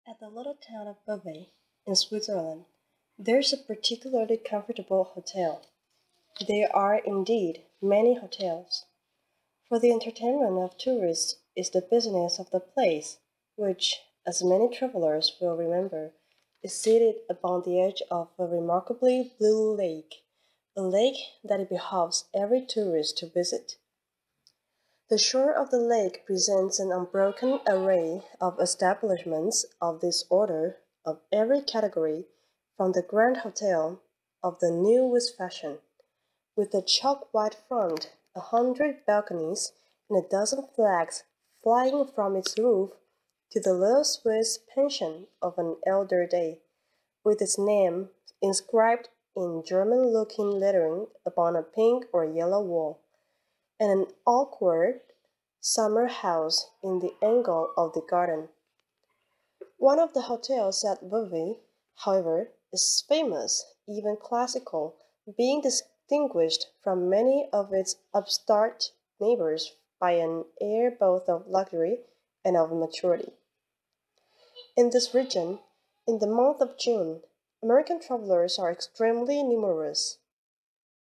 At the little town of Beauvais, in Switzerland, there's a particularly comfortable hotel. There are indeed many hotels, for the entertainment of tourists is the business of the place, which, as many travelers will remember, is seated upon the edge of a remarkably blue lake, a lake that it behoves every tourist to visit. The shore of the lake presents an unbroken array of establishments of this order, of every category, from the grand hotel of the newest fashion, with a chalk-white front, 100 balconies, and a dozen flags flying from its roof, to the little Swiss pension of an elder day, with its name inscribed in German-looking lettering upon a pink or yellow wall, and an awkward summer house in the angle of the garden. One of the hotels at Beauvais, however, is famous, even classical, being distinguished from many of its upstart neighbors by an air both of luxury and of maturity. In this region, in the month of June, American travelers are extremely numerous.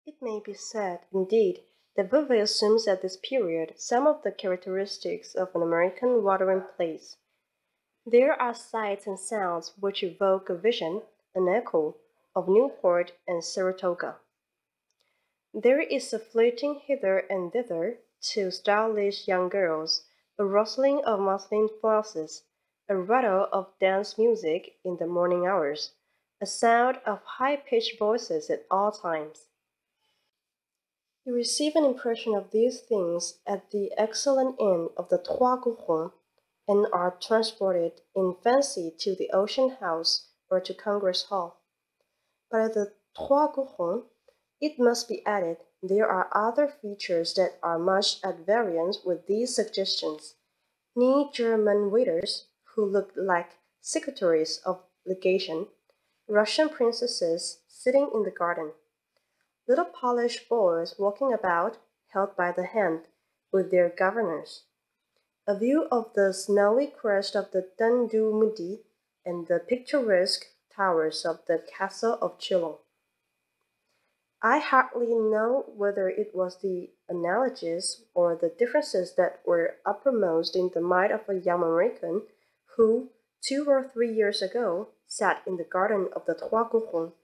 It may be said, indeed, that Beauvais assumes at this period some of the characteristics of an American watering place. There are sights and sounds which evoke a vision, an echo, of Newport and Saratoga. There is a flitting hither and thither to stylish young girls, a rustling of muslin blouses, a rattle of dance music in the morning hours, a sound of high-pitched voices at all times. You receive an impression of these things at the excellent inn of the Trois Courons, and are transported in fancy to the Ocean House or to Congress Hall. But at the Trois Courons, it must be added, there are other features that are much at variance with these suggestions. Neat German waiters, who look like secretaries of legation, Russian princesses sitting in the garden, little Polish boys walking about, held by the hand, with their governors, a view of the snowy crest of the Dent du Midi, and the picturesque towers of the castle of Chillon. I hardly know whether it was the analogies or the differences that were uppermost in the mind of a young American who, 2 or 3 years ago, sat in the garden of the Trois Courons,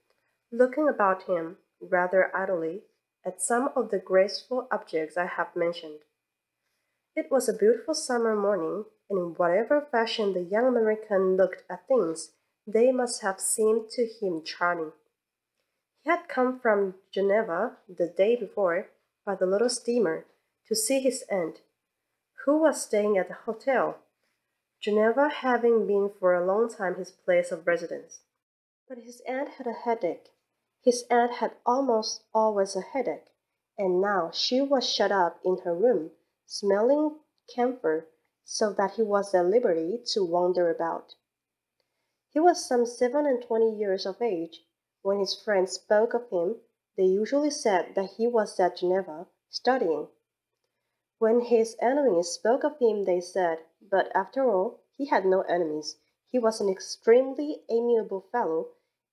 looking about him, rather idly, at some of the graceful objects I have mentioned. It was a beautiful summer morning, and in whatever fashion the young American looked at things, they must have seemed to him charming. He had come from Geneva the day before by the little steamer to see his aunt, who was staying at the hotel, Geneva having been for a long time his place of residence. But his aunt had a headache. His aunt had almost always a headache, and now she was shut up in her room, smelling camphor, so that he was at liberty to wander about. He was some 27 years of age. When his friends spoke of him, they usually said that he was at Geneva, studying. When his enemies spoke of him, they said, but after all, he had no enemies. He was an extremely amiable fellow,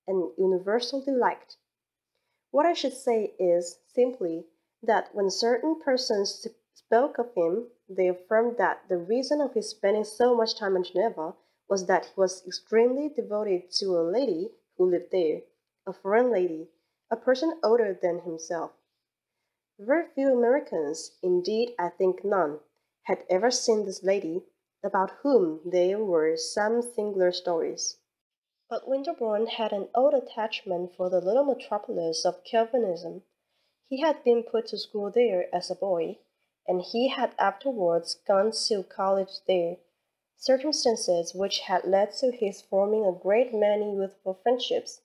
and universally liked. What I should say is, simply, that when certain persons spoke of him, they affirmed that the reason of his spending so much time in Geneva was that he was extremely devoted to a lady who lived there, a foreign lady, a person older than himself. Very few Americans, indeed I think none, had ever seen this lady, about whom there were some singular stories. But Winterbourne had an old attachment for the little metropolis of Calvinism. He had been put to school there as a boy, and he had afterwards gone to college there, circumstances which had led to his forming a great many youthful friendships.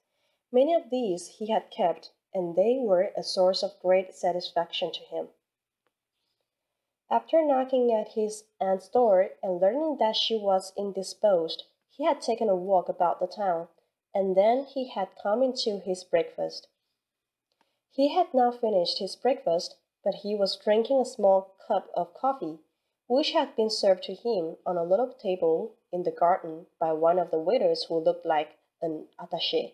Many of these he had kept, and they were a source of great satisfaction to him. After knocking at his aunt's door and learning that she was indisposed, he had taken a walk about the town, and then he had come into his breakfast. He had now finished his breakfast, but he was drinking a small cup of coffee, which had been served to him on a little table in the garden by one of the waiters who looked like an attaché.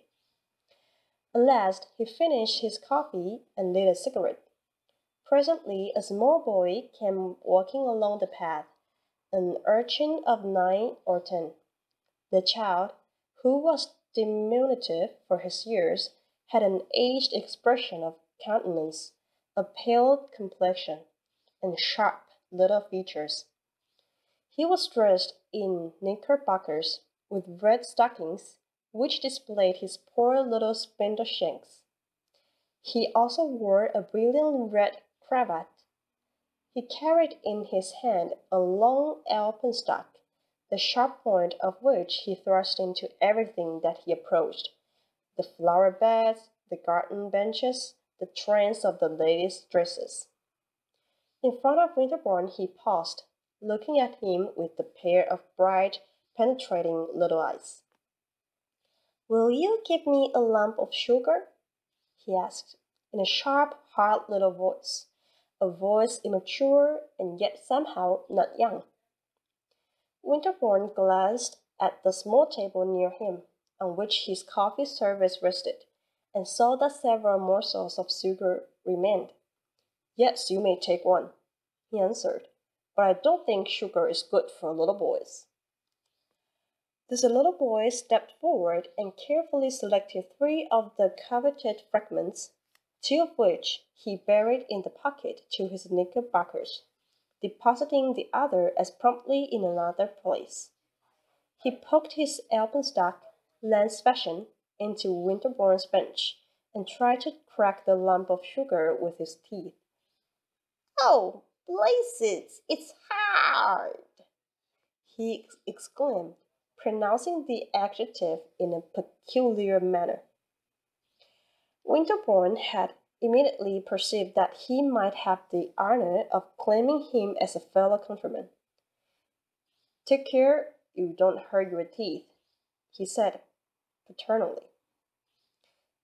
At last he finished his coffee and lit a cigarette. Presently a small boy came walking along the path, an urchin of 9 or 10. The child, who was diminutive for his years, had an aged expression of countenance, a pale complexion, and sharp little features. He was dressed in knickerbockers, with red stockings, which displayed his poor little spindle shanks. He also wore a brilliant red cravat. He carried in his hand a long alpenstock, the sharp point of which he thrust into everything that he approached, the flower beds, the garden benches, the trains of the ladies' dresses. In front of Winterbourne he paused, looking at him with a pair of bright, penetrating little eyes. "Will you give me a lump of sugar?" he asked, in a sharp, hard little voice, a voice immature and yet somehow not young. Winterbourne glanced at the small table near him, on which his coffee service rested, and saw that several morsels of sugar remained. "Yes, you may take one," he answered, "but I don't think sugar is good for little boys." The little boy stepped forward and carefully selected 3 of the coveted fragments, 2 of which he buried in the pocket to his knickerbockers, depositing the other as promptly in another place. He poked his alpenstock, lance fashion, into Winterbourne's bench, and tried to crack the lump of sugar with his teeth. "Oh, blazes, it's hard!" he exclaimed, pronouncing the adjective in a peculiar manner. Winterbourne had immediately perceived that he might have the honor of claiming him as a fellow countryman. "Take care you don't hurt your teeth," he said, paternally.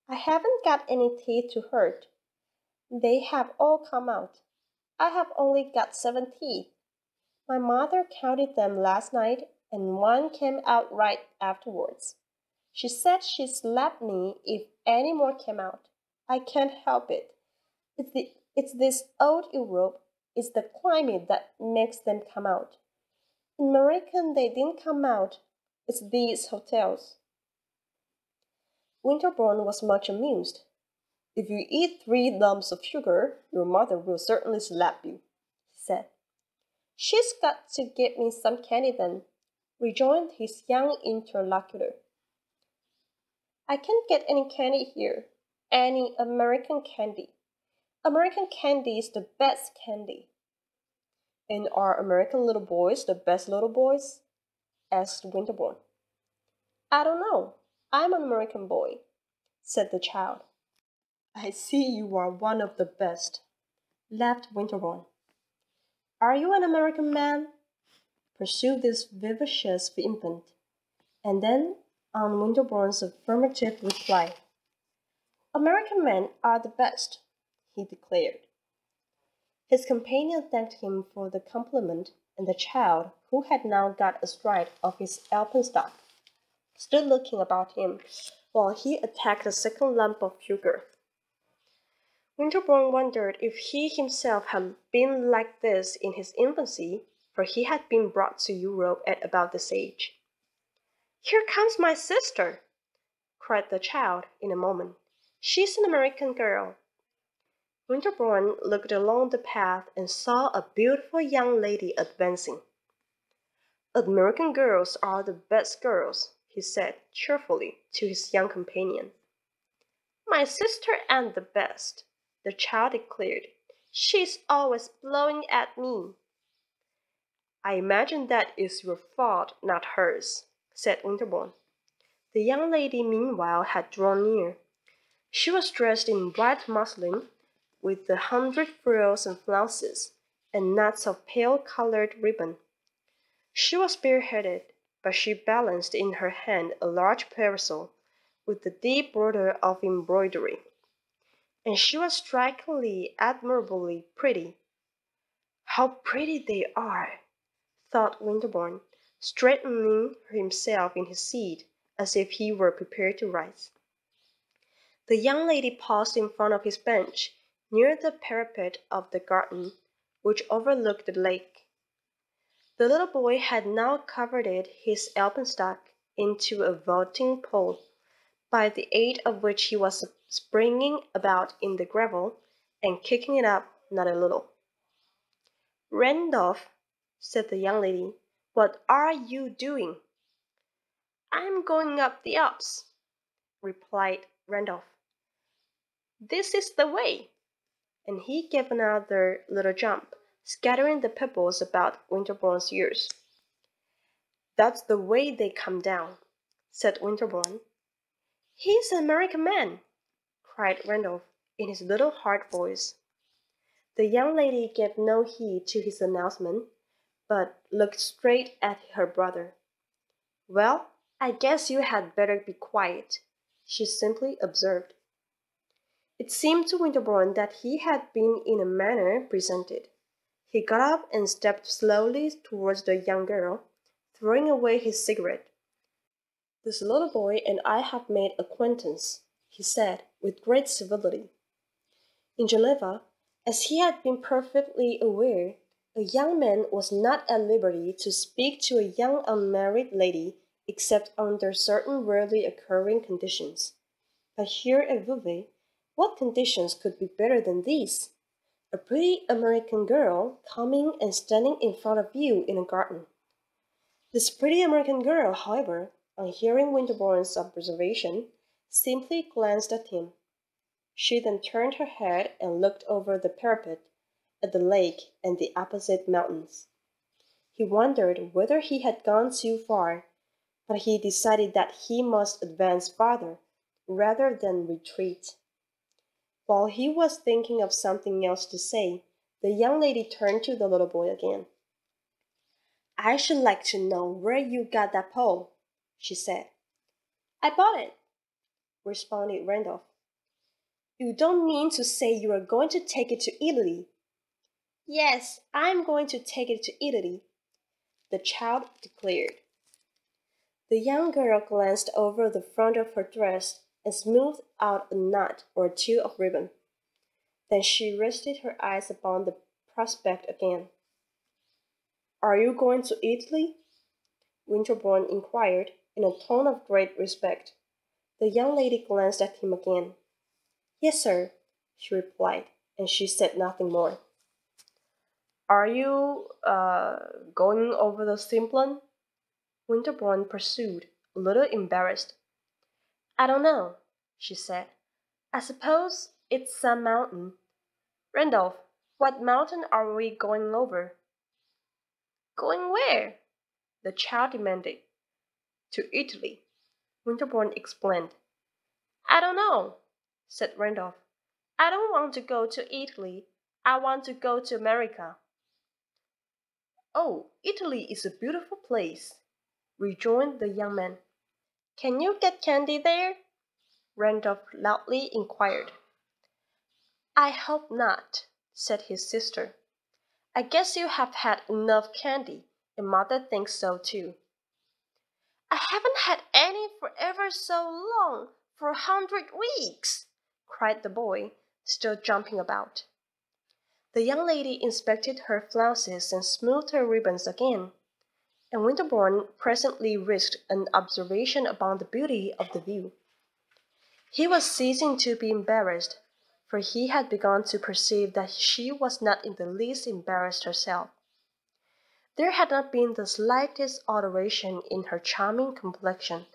"I haven't got any teeth to hurt. They have all come out. I have only got 7 teeth. My mother counted them last night, and one came out right afterwards. She said she'd slap me if any more came out. I can't help it. It's this old Europe, it's the climate that makes them come out. In America they didn't come out. It's these hotels." Winterbourne was much amused. "If you eat 3 lumps of sugar, your mother will certainly slap you," he said. "She's got to give me some candy then," rejoined his young interlocutor. "I can't get any candy here, any American candy. American candy is the best candy." "And are American little boys the best little boys?" asked Winterbourne. "I don't know. I'm an American boy," said the child. "I see you are one of the best," laughed Winterbourne. "Are you an American man?" pursued this vivacious infant, and then, on Winterbourne's affirmative reply, "American men are the best," he declared. His companion thanked him for the compliment, and the child, who had now got astride of his alpenstock, stood looking about him while he attacked a second lump of sugar. Winterbourne wondered if he himself had been like this in his infancy, for he had been brought to Europe at about this age. "Here comes my sister!" cried the child in a moment. "She's an American girl." Winterbourne looked along the path and saw a beautiful young lady advancing. "American girls are the best girls," he said cheerfully to his young companion. "My sister ain't the best," the child declared. "She's always blowing at me." "I imagine that is your fault, not hers," said Winterbourne. The young lady meanwhile had drawn near. She was dressed in white muslin, with 100 frills and flounces, and knots of pale-colored ribbon. She was bareheaded, but she balanced in her hand a large parasol, with a deep border of embroidery, and she was strikingly, admirably pretty. How pretty they are, thought Winterbourne, straightening himself in his seat as if he were prepared to rise. The young lady paused in front of his bench, near the parapet of the garden, which overlooked the lake. The little boy had now converted his alpenstock into a vaulting pole, by the aid of which he was springing about in the gravel and kicking it up not a little. "Randolph," said the young lady, "what are you doing?" "I'm going up the Alps," replied Randolph. "This is the way," and he gave another little jump, scattering the pebbles about Winterbourne's ears. "That's the way they come down," said Winterbourne. "He's an American man," cried Randolph, in his little hard voice. The young lady gave no heed to his announcement, but looked straight at her brother. "Well, I guess you had better be quiet," she simply observed. It seemed to Winterbourne that he had been in a manner presented. He got up and stepped slowly towards the young girl, throwing away his cigarette. "This little boy and I have made acquaintance," he said, with great civility. In Geneva, as he had been perfectly aware, a young man was not at liberty to speak to a young unmarried lady except under certain rarely occurring conditions. But here at Vevey, what conditions could be better than these? A pretty American girl coming and standing in front of you in a garden. This pretty American girl, however, on hearing Winterbourne's observation, simply glanced at him. She then turned her head and looked over the parapet at the lake and the opposite mountains. He wondered whether he had gone too far, but he decided that he must advance farther rather than retreat. While he was thinking of something else to say, the young lady turned to the little boy again. "I should like to know where you got that pole," she said. "I bought it," responded Randolph. "You don't mean to say you are going to take it to Italy?" "Yes, I'm going to take it to Italy," the child declared. The young girl glanced over the front of her dress and smoothed out a knot or two of ribbon. Then she rested her eyes upon the prospect again. "Are you going to Italy?" Winterbourne inquired, in a tone of great respect. The young lady glanced at him again. "Yes, sir," she replied, and she said nothing more. "Are you going over the Simplon?" Winterbourne pursued, a little embarrassed. "I don't know," she said. "I suppose it's some mountain. Randolph, what mountain are we going over?" "Going where?" the child demanded. "To Italy," Winterbourne explained. "I don't know," said Randolph. "I don't want to go to Italy. I want to go to America." "Oh, Italy is a beautiful place," rejoined the young man. "Can you get candy there?" Randolph loudly inquired. "I hope not," said his sister. "I guess you have had enough candy, and mother thinks so too." "I haven't had any for ever so long, for 100 weeks," cried the boy, still jumping about. The young lady inspected her flounces and smoothed her ribbons again, and Winterbourne presently risked an observation upon the beauty of the view. He was ceasing to be embarrassed, for he had begun to perceive that she was not in the least embarrassed herself. There had not been the slightest alteration in her charming complexion.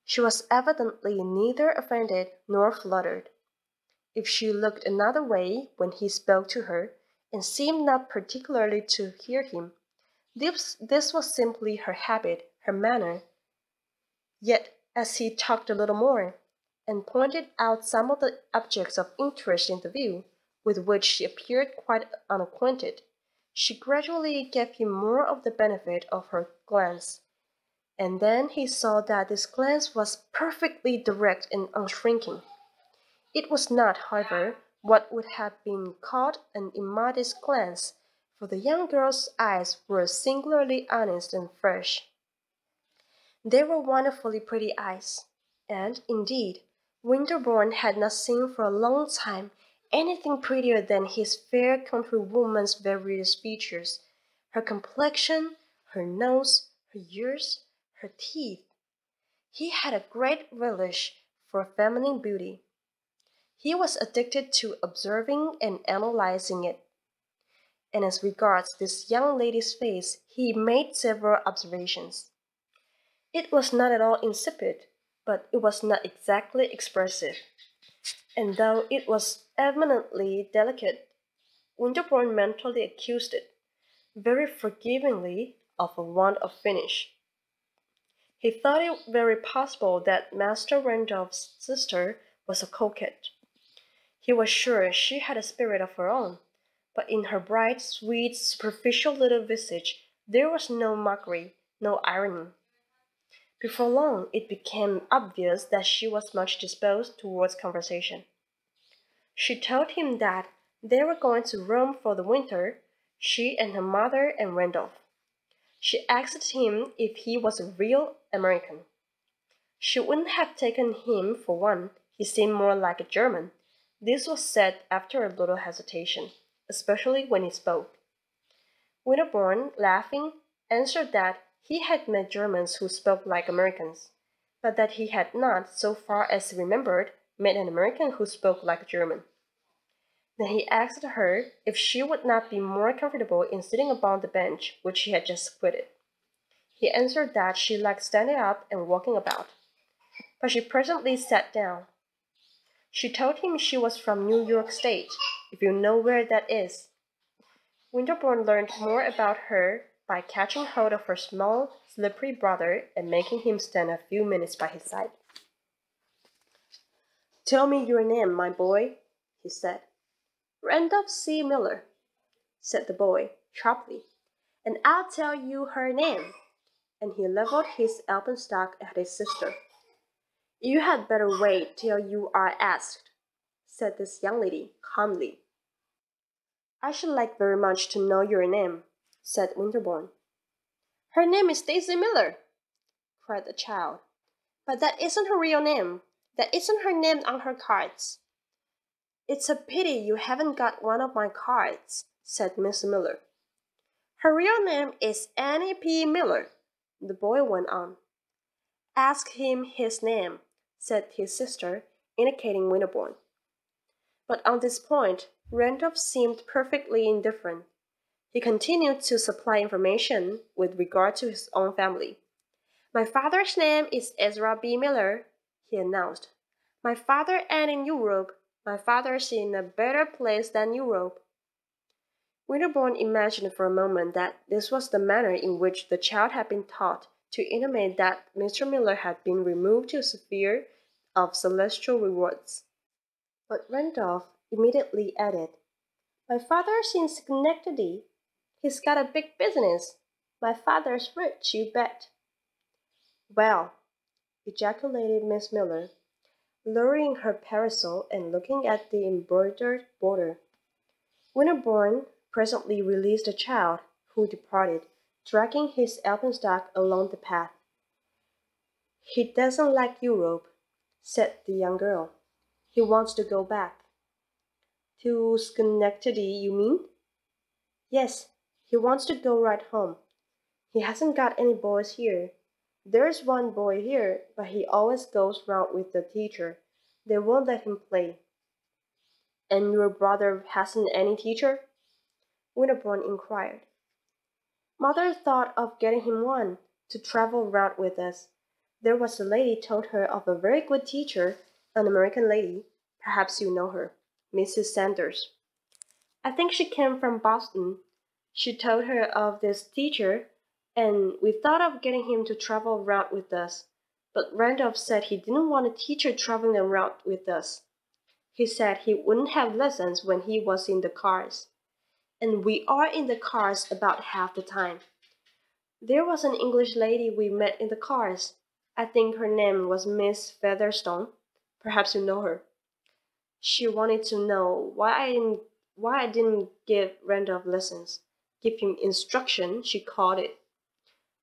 She was evidently neither offended nor fluttered. If she looked another way when he spoke to her, and seemed not particularly to hear him, this was simply her habit, her manner. Yet, as he talked a little more, and pointed out some of the objects of interest in the view, with which she appeared quite unacquainted, she gradually gave him more of the benefit of her glance. And then he saw that this glance was perfectly direct and unshrinking. It was not, however, what would have been called an immodest glance, for the young girl's eyes were singularly honest and fresh. They were wonderfully pretty eyes, and, indeed, Winterbourne had not seen for a long time anything prettier than his fair countrywoman's various features, her complexion, her nose, her ears, her teeth. He had a great relish for feminine beauty. He was addicted to observing and analyzing it. And as regards this young lady's face, he made several observations. It was not at all insipid, but it was not exactly expressive. And though it was eminently delicate, Winterbourne mentally accused it, very forgivingly, of a want of finish. He thought it very possible that Master Randolph's sister was a coquette. He was sure she had a spirit of her own, but in her bright, sweet, superficial little visage there was no mockery, no irony. Before long it became obvious that she was much disposed towards conversation. She told him that they were going to Rome for the winter, she and her mother and Randolph. She asked him if he was a real American. She wouldn't have taken him for one, he seemed more like a German. This was said after a little hesitation, especially when he spoke. Winterbourne, laughing, answered that he had met Germans who spoke like Americans, but that he had not, so far as he remembered, met an American who spoke like a German. Then he asked her if she would not be more comfortable in sitting upon the bench which she had just quitted. He answered that she liked standing up and walking about, but she presently sat down. She told him she was from New York State, if you know where that is. Winterbourne learned more about her by catching hold of her small, slippery brother and making him stand a few minutes by his side. "Tell me your name, my boy," he said. "Randolph C. Miller," said the boy, sharply, "and I'll tell you her name." And he leveled his alpenstock at his sister. "You had better wait till you are asked," said this young lady, calmly. "I should like very much to know your name," said Winterbourne. "Her name is Daisy Miller," cried the child. "But that isn't her real name. That isn't her name on her cards." "It's a pity you haven't got one of my cards," said Miss Miller. "Her real name is Annie P. Miller," the boy went on. "Ask him his name," said his sister, indicating Winterbourne. But on this point, Randolph seemed perfectly indifferent. He continued to supply information with regard to his own family. "My father's name is Ezra B. Miller," he announced. "My father ain't in Europe. My father's in a better place than Europe." Winterbourne imagined for a moment that this was the manner in which the child had been taught to intimate that Mr. Miller had been removed to a sphere of celestial rewards. But Randolph immediately added, "My father's in Schenectady. He's got a big business. My father's rich, you bet." "Well," ejaculated Miss Miller, lowering her parasol and looking at the embroidered border. Winterbourne presently released the child, who departed, dragging his alpenstock along the path. "He doesn't like Europe," said the young girl. "He wants to go back." "To Schenectady, you mean?" "Yes, he wants to go right home. He hasn't got any boys here. There's one boy here, but he always goes round with the teacher. They won't let him play." "And your brother hasn't any teacher?" Winterbourne inquired. "Mother thought of getting him one, to travel round with us. There was a lady told her of a very good teacher, an American lady. Perhaps you know her, Mrs. Sanders. I think she came from Boston. She told her of this teacher, and we thought of getting him to travel round with us. But Randolph said he didn't want a teacher traveling around with us. He said he wouldn't have lessons when he was in the cars. And we are in the cars about half the time. There was an English lady we met in the cars. I think her name was Miss Featherstone. Perhaps you know her. She wanted to know why I didn't give Randolph lessons. Give him instruction, she called it.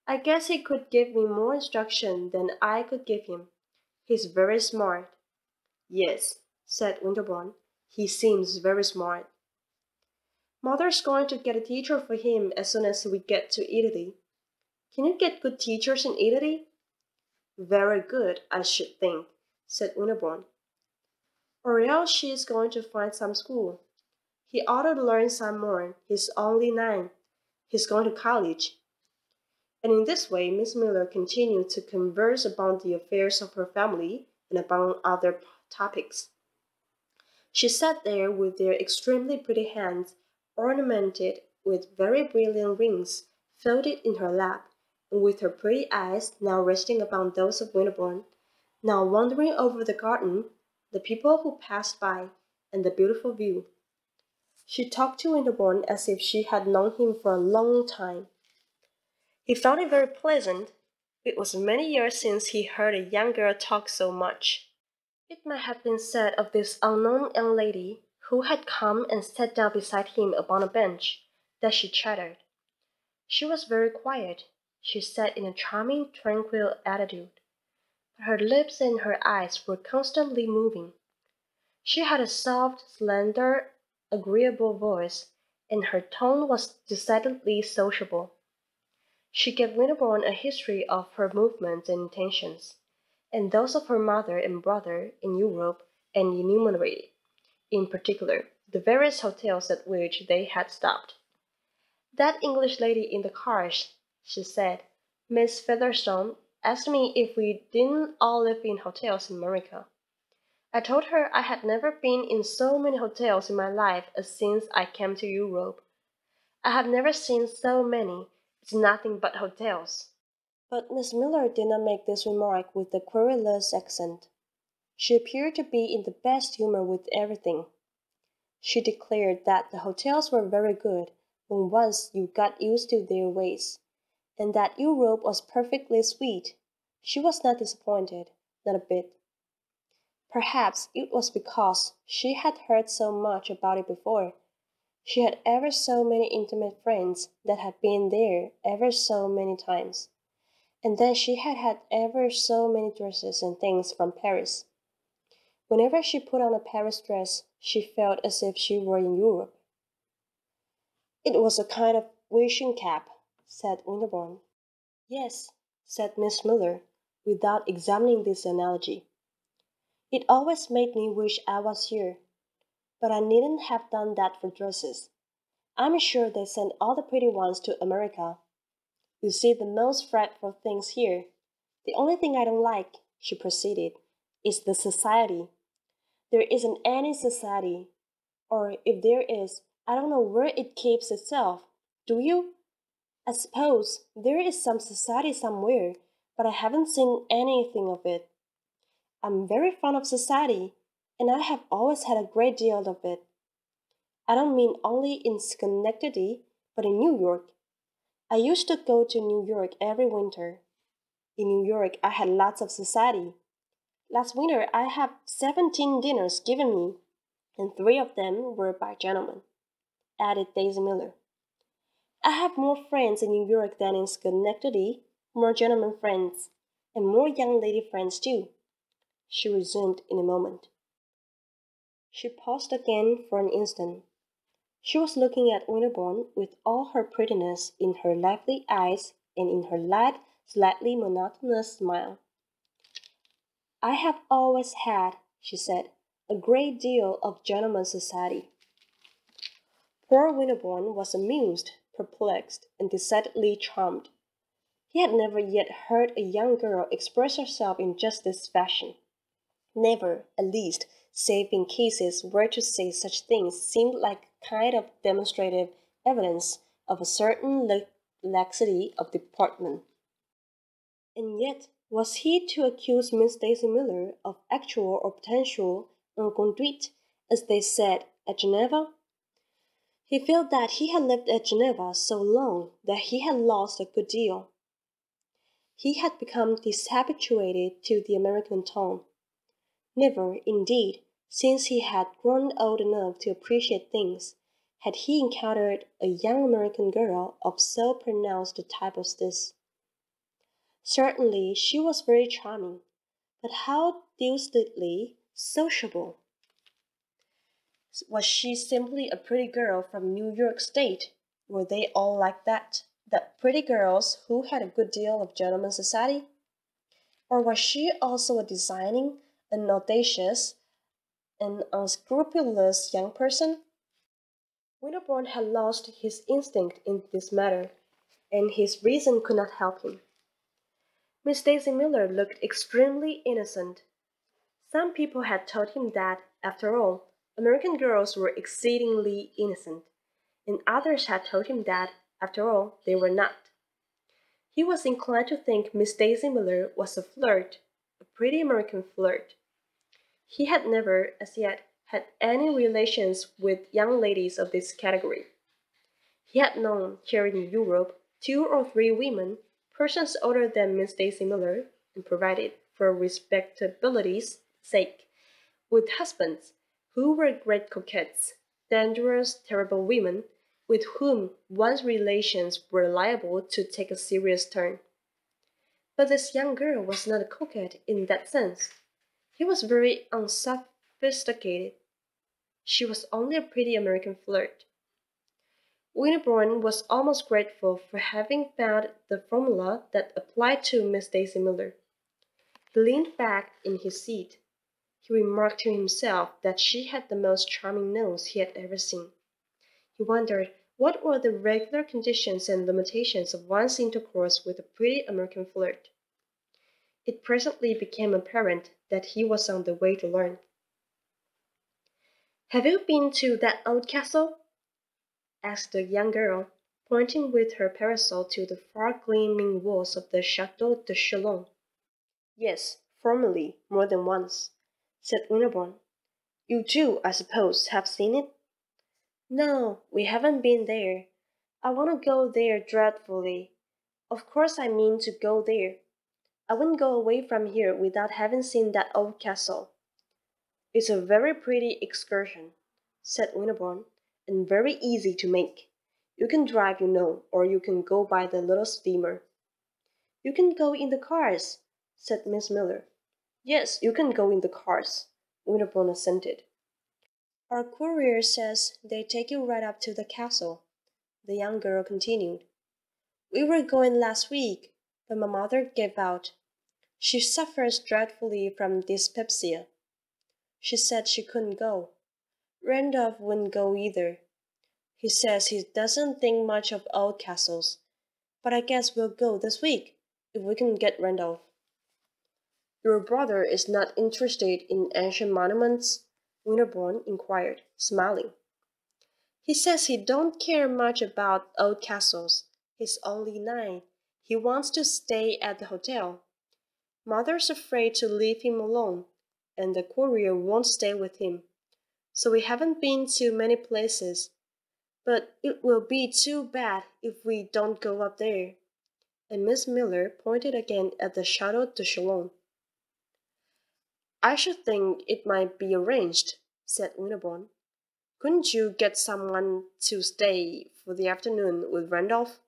I guess he could give me more instruction than I could give him. He's very smart. Yes, said Winterbourne. He seems very smart. Mother's going to get a teacher for him as soon as we get to Italy. Can you get good teachers in Italy? Very good, I should think, said Winterbourne. Or else she is going to find some school. He ought to learn some more. He's only 9. He's going to college. And in this way Miss Miller continued to converse about the affairs of her family and about other topics. She sat there with their extremely pretty hands, ornamented with very brilliant rings, folded in her lap, and with her pretty eyes now resting upon those of Winterbourne, now wandering over the garden, the people who passed by, and the beautiful view. She talked to Winterbourne as if she had known him for a long time. He found it very pleasant. It was many years since he heard a young girl talk so much. It might have been said of this unknown young lady, who had come and sat down beside him upon a bench, that she chattered. She was very quiet. She sat in a charming, tranquil attitude, but her lips and her eyes were constantly moving. She had a soft, slender, agreeable voice, and her tone was decidedly sociable. She gave Winterbourne a history of her movements and intentions, and those of her mother and brother in Europe, and enumerated, in particular, the various hotels at which they had stopped. That English lady in the carriage, she said, Miss Featherstone, asked me if we didn't all live in hotels in America. I told her I had never been in so many hotels in my life as since I came to Europe. I have never seen so many. It's nothing but hotels. But Miss Miller did not make this remark with a querulous accent. She appeared to be in the best humor with everything. She declared that the hotels were very good when once you got used to their ways, and that Europe was perfectly sweet. She was not disappointed, not a bit. Perhaps it was because she had heard so much about it before. She had ever so many intimate friends that had been there ever so many times. And then she had had ever so many dresses and things from Paris. Whenever she put on a Paris dress, she felt as if she were in Europe. It was a kind of wishing cap, said Winterbourne. Yes, said Miss Miller, without examining this analogy. It always made me wish I was here. But I needn't have done that for dresses. I'm sure they send all the pretty ones to America. You see the most frightful things here. The only thing I don't like, she proceeded, is the society. There isn't any society. Or if there is, I don't know where it keeps itself. Do you? I suppose there is some society somewhere, but I haven't seen anything of it. I'm very fond of society, and I have always had a great deal of it. I don't mean only in Schenectady, but in New York. I used to go to New York every winter. In New York, I had lots of society. Last winter, I had 17 dinners given me, and 3 of them were by gentlemen, added Daisy Miller. I have more friends in New York than in Schenectady, more gentlemen friends, and more young lady friends too, she resumed in a moment. She paused again for an instant. She was looking at Winterbourne with all her prettiness in her lively eyes and in her light, slightly monotonous smile. I have always had, she said, a great deal of gentlemen's society. Poor Winterbourne was amused, perplexed, and decidedly charmed. He had never yet heard a young girl express herself in just this fashion. Never, at least, save in cases where to say such things seemed like a kind of demonstrative evidence of a certain laxity of deportment. And yet, was he to accuse Miss Daisy Miller of actual or potential inconduite, as they said at Geneva? He felt that he had lived at Geneva so long that he had lost a good deal. He had become dishabituated to the American tone. Never, indeed, since he had grown old enough to appreciate things, had he encountered a young American girl of so pronounced a type as this. Certainly she was very charming, but how deucedly sociable. Was she simply a pretty girl from New York State? Were they all like that? The pretty girls who had a good deal of gentleman's society? Or was she also a designing, an audacious, an unscrupulous young person? Winterbourne had lost his instinct in this matter, and his reason could not help him. Miss Daisy Miller looked extremely innocent. Some people had told him that, after all, American girls were exceedingly innocent, and others had told him that, after all, they were not. He was inclined to think Miss Daisy Miller was a flirt, a pretty American flirt. He had never, as yet, had any relations with young ladies of this category. He had known, here in Europe, 2 or 3 women, persons older than Miss Daisy Miller, and provided, for respectability's sake, with husbands, who were great coquettes, dangerous, terrible women, with whom one's relations were liable to take a serious turn. But this young girl was not a coquette in that sense. She was very unsophisticated. She was only a pretty American flirt. Winterbourne was almost grateful for having found the formula that applied to Miss Daisy Miller. He leaned back in his seat. He remarked to himself that she had the most charming nose he had ever seen. He wondered what were the regular conditions and limitations of one's intercourse with a pretty American flirt. It presently became apparent that he was on the way to learn. "Have you been to that old castle?" asked the young girl, pointing with her parasol to the far gleaming walls of the Château de Chalons. "Yes, formerly, more than once," said Winterbourne. "You too, I suppose, have seen it?" "No, we haven't been there. I want to go there dreadfully. Of course I mean to go there. I wouldn't go away from here without having seen that old castle." "It's a very pretty excursion," said Winterbourne, "and very easy to make. You can drive, you know, or you can go by the little steamer." "You can go in the cars," said Miss Miller. "Yes, you can go in the cars," Winterbourne assented. "Our courier says they take you right up to the castle," the young girl continued. "We were going last week, but my mother gave out. She suffers dreadfully from dyspepsia. She said she couldn't go. Randolph wouldn't go either. He says he doesn't think much of old castles, but I guess we'll go this week, if we can get Randolph." "Your brother is not interested in ancient monuments?" Winterbourne inquired, smiling. "He says he don't care much about old castles. He's only 9. He wants to stay at the hotel. Mother's afraid to leave him alone, and the courier won't stay with him. So we haven't been to many places. But it will be too bad if we don't go up there." And Miss Miller pointed again at the Château de Chalons. "I should think it might be arranged," said Winterbourne. "Couldn't you get someone to stay for the afternoon with Randolph?"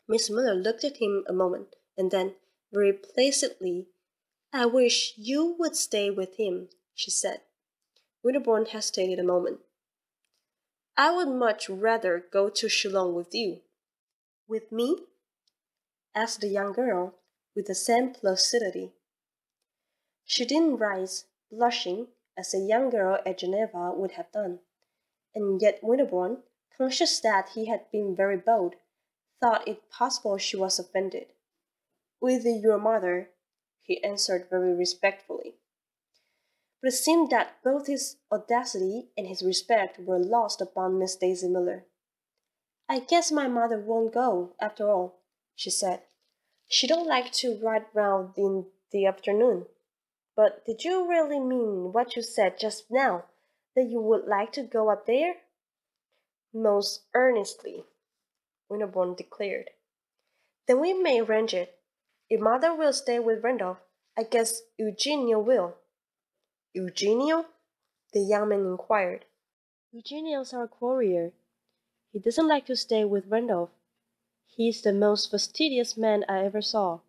Miss Miller looked at him a moment, and then, very placidly, "I wish you would stay with him," she said. Winterbourne hesitated a moment. "I would much rather go to Chalons with you." "With me?" asked the young girl, with the same placidity. She didn't rise, blushing, as a young girl at Geneva would have done, and yet Winterbourne, conscious that he had been very bold, thought it possible she was offended. "With your mother," he answered very respectfully. But it seemed that both his audacity and his respect were lost upon Miss Daisy Miller. "I guess my mother won't go, after all," she said. "She don't like to ride round in the afternoon. But did you really mean what you said just now, that you would like to go up there?" "Most earnestly," Winterbourne declared. "Then we may arrange it. If mother will stay with Randolph, I guess Eugenio will." "Eugenio?" the young man inquired. "Eugenio's our courier. He doesn't like to stay with Randolph. He's the most fastidious man I ever saw.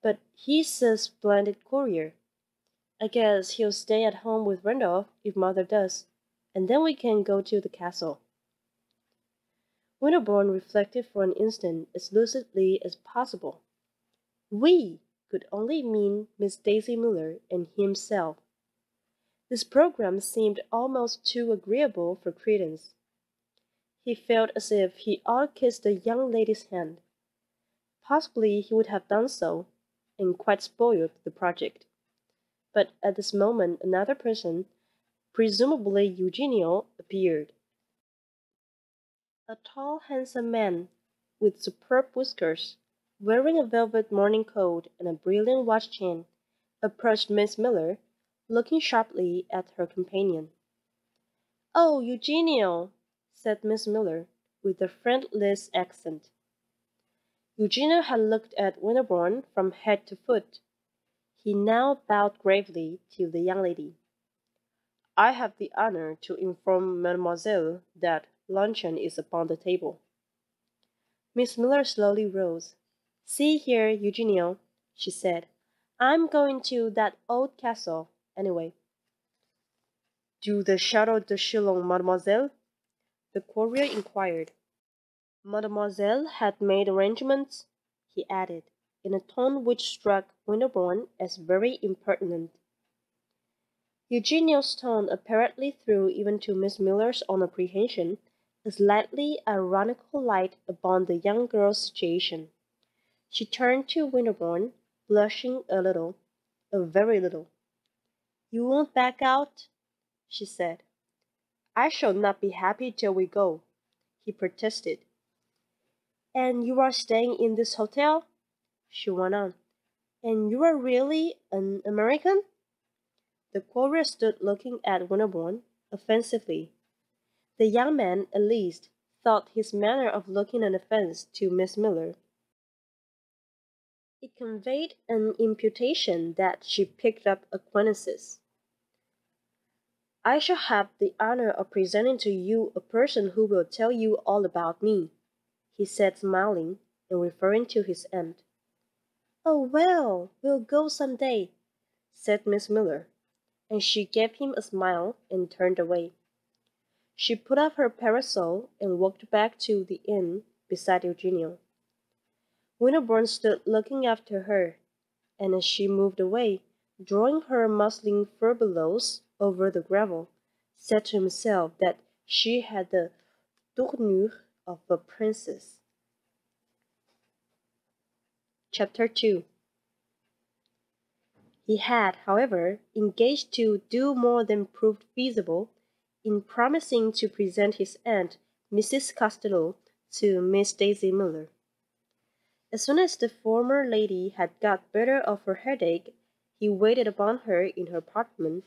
But he's a splendid courier. I guess he'll stay at home with Randolph if Mother does, and then we can go to the castle." Winterbourne reflected for an instant as lucidly as possible. "We" could only mean Miss Daisy Miller and himself. This program seemed almost too agreeable for credence. He felt as if he ought to kiss the young lady's hand. Possibly he would have done so, and quite spoiled the project. But at this moment another person, presumably Eugenio, appeared. A tall, handsome man, with superb whiskers, wearing a velvet morning coat and a brilliant watch chain, approached Miss Miller, looking sharply at her companion. "Oh, Eugenio!" said Miss Miller, with a friendless accent. Eugenio had looked at Winterbourne from head to foot. He now bowed gravely to the young lady. "I have the honor to inform mademoiselle that luncheon is upon the table." Miss Miller slowly rose. "See here, Eugenio," she said, "I'm going to that old castle, anyway." "To the Chateau de Chillon, mademoiselle?" the courier inquired. "Mademoiselle had made arrangements," he added, in a tone which struck Winterbourne as very impertinent. Eugenio's tone apparently threw even to Miss Miller's own apprehension a slightly ironical light upon the young girl's situation. She turned to Winterbourne, blushing a little, a very little. "You won't back out?" she said. "I shall not be happy till we go," he protested. "And you are staying in this hotel?" she went on. "And you are really an American?" The courier stood looking at Winterbourne, offensively. The young man, at least, thought his manner of looking an offense to Miss Miller. It conveyed an imputation that she picked up acquaintances. "I shall have the honor of presenting to you a person who will tell you all about me," he said, smiling, and referring to his aunt. "Oh, well, we'll go some day," said Miss Miller, and she gave him a smile and turned away. She put up her parasol and walked back to the inn beside Eugenio. Winterbourne stood looking after her, and as she moved away, drawing her muslin furbelows over the gravel, said to himself that she had the tournure of a princess. Chapter 2. He had, however, engaged to do more than proved feasible in promising to present his aunt, Mrs. Costello, to Miss Daisy Miller. As soon as the former lady had got better of her headache, he waited upon her in her apartment,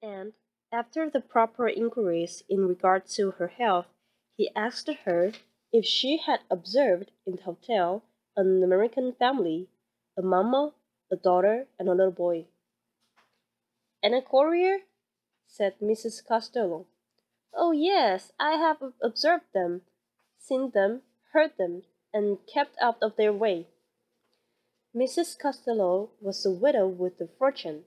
and, after the proper inquiries in regard to her health, he asked her if she had observed in the hotel an American family, a mamma, a daughter, and a little boy. "And a courier?" said Mrs. Costello. "Oh, yes, I have observed them, seen them, heard them, and kept out of their way." Mrs. Costello was a widow with a fortune,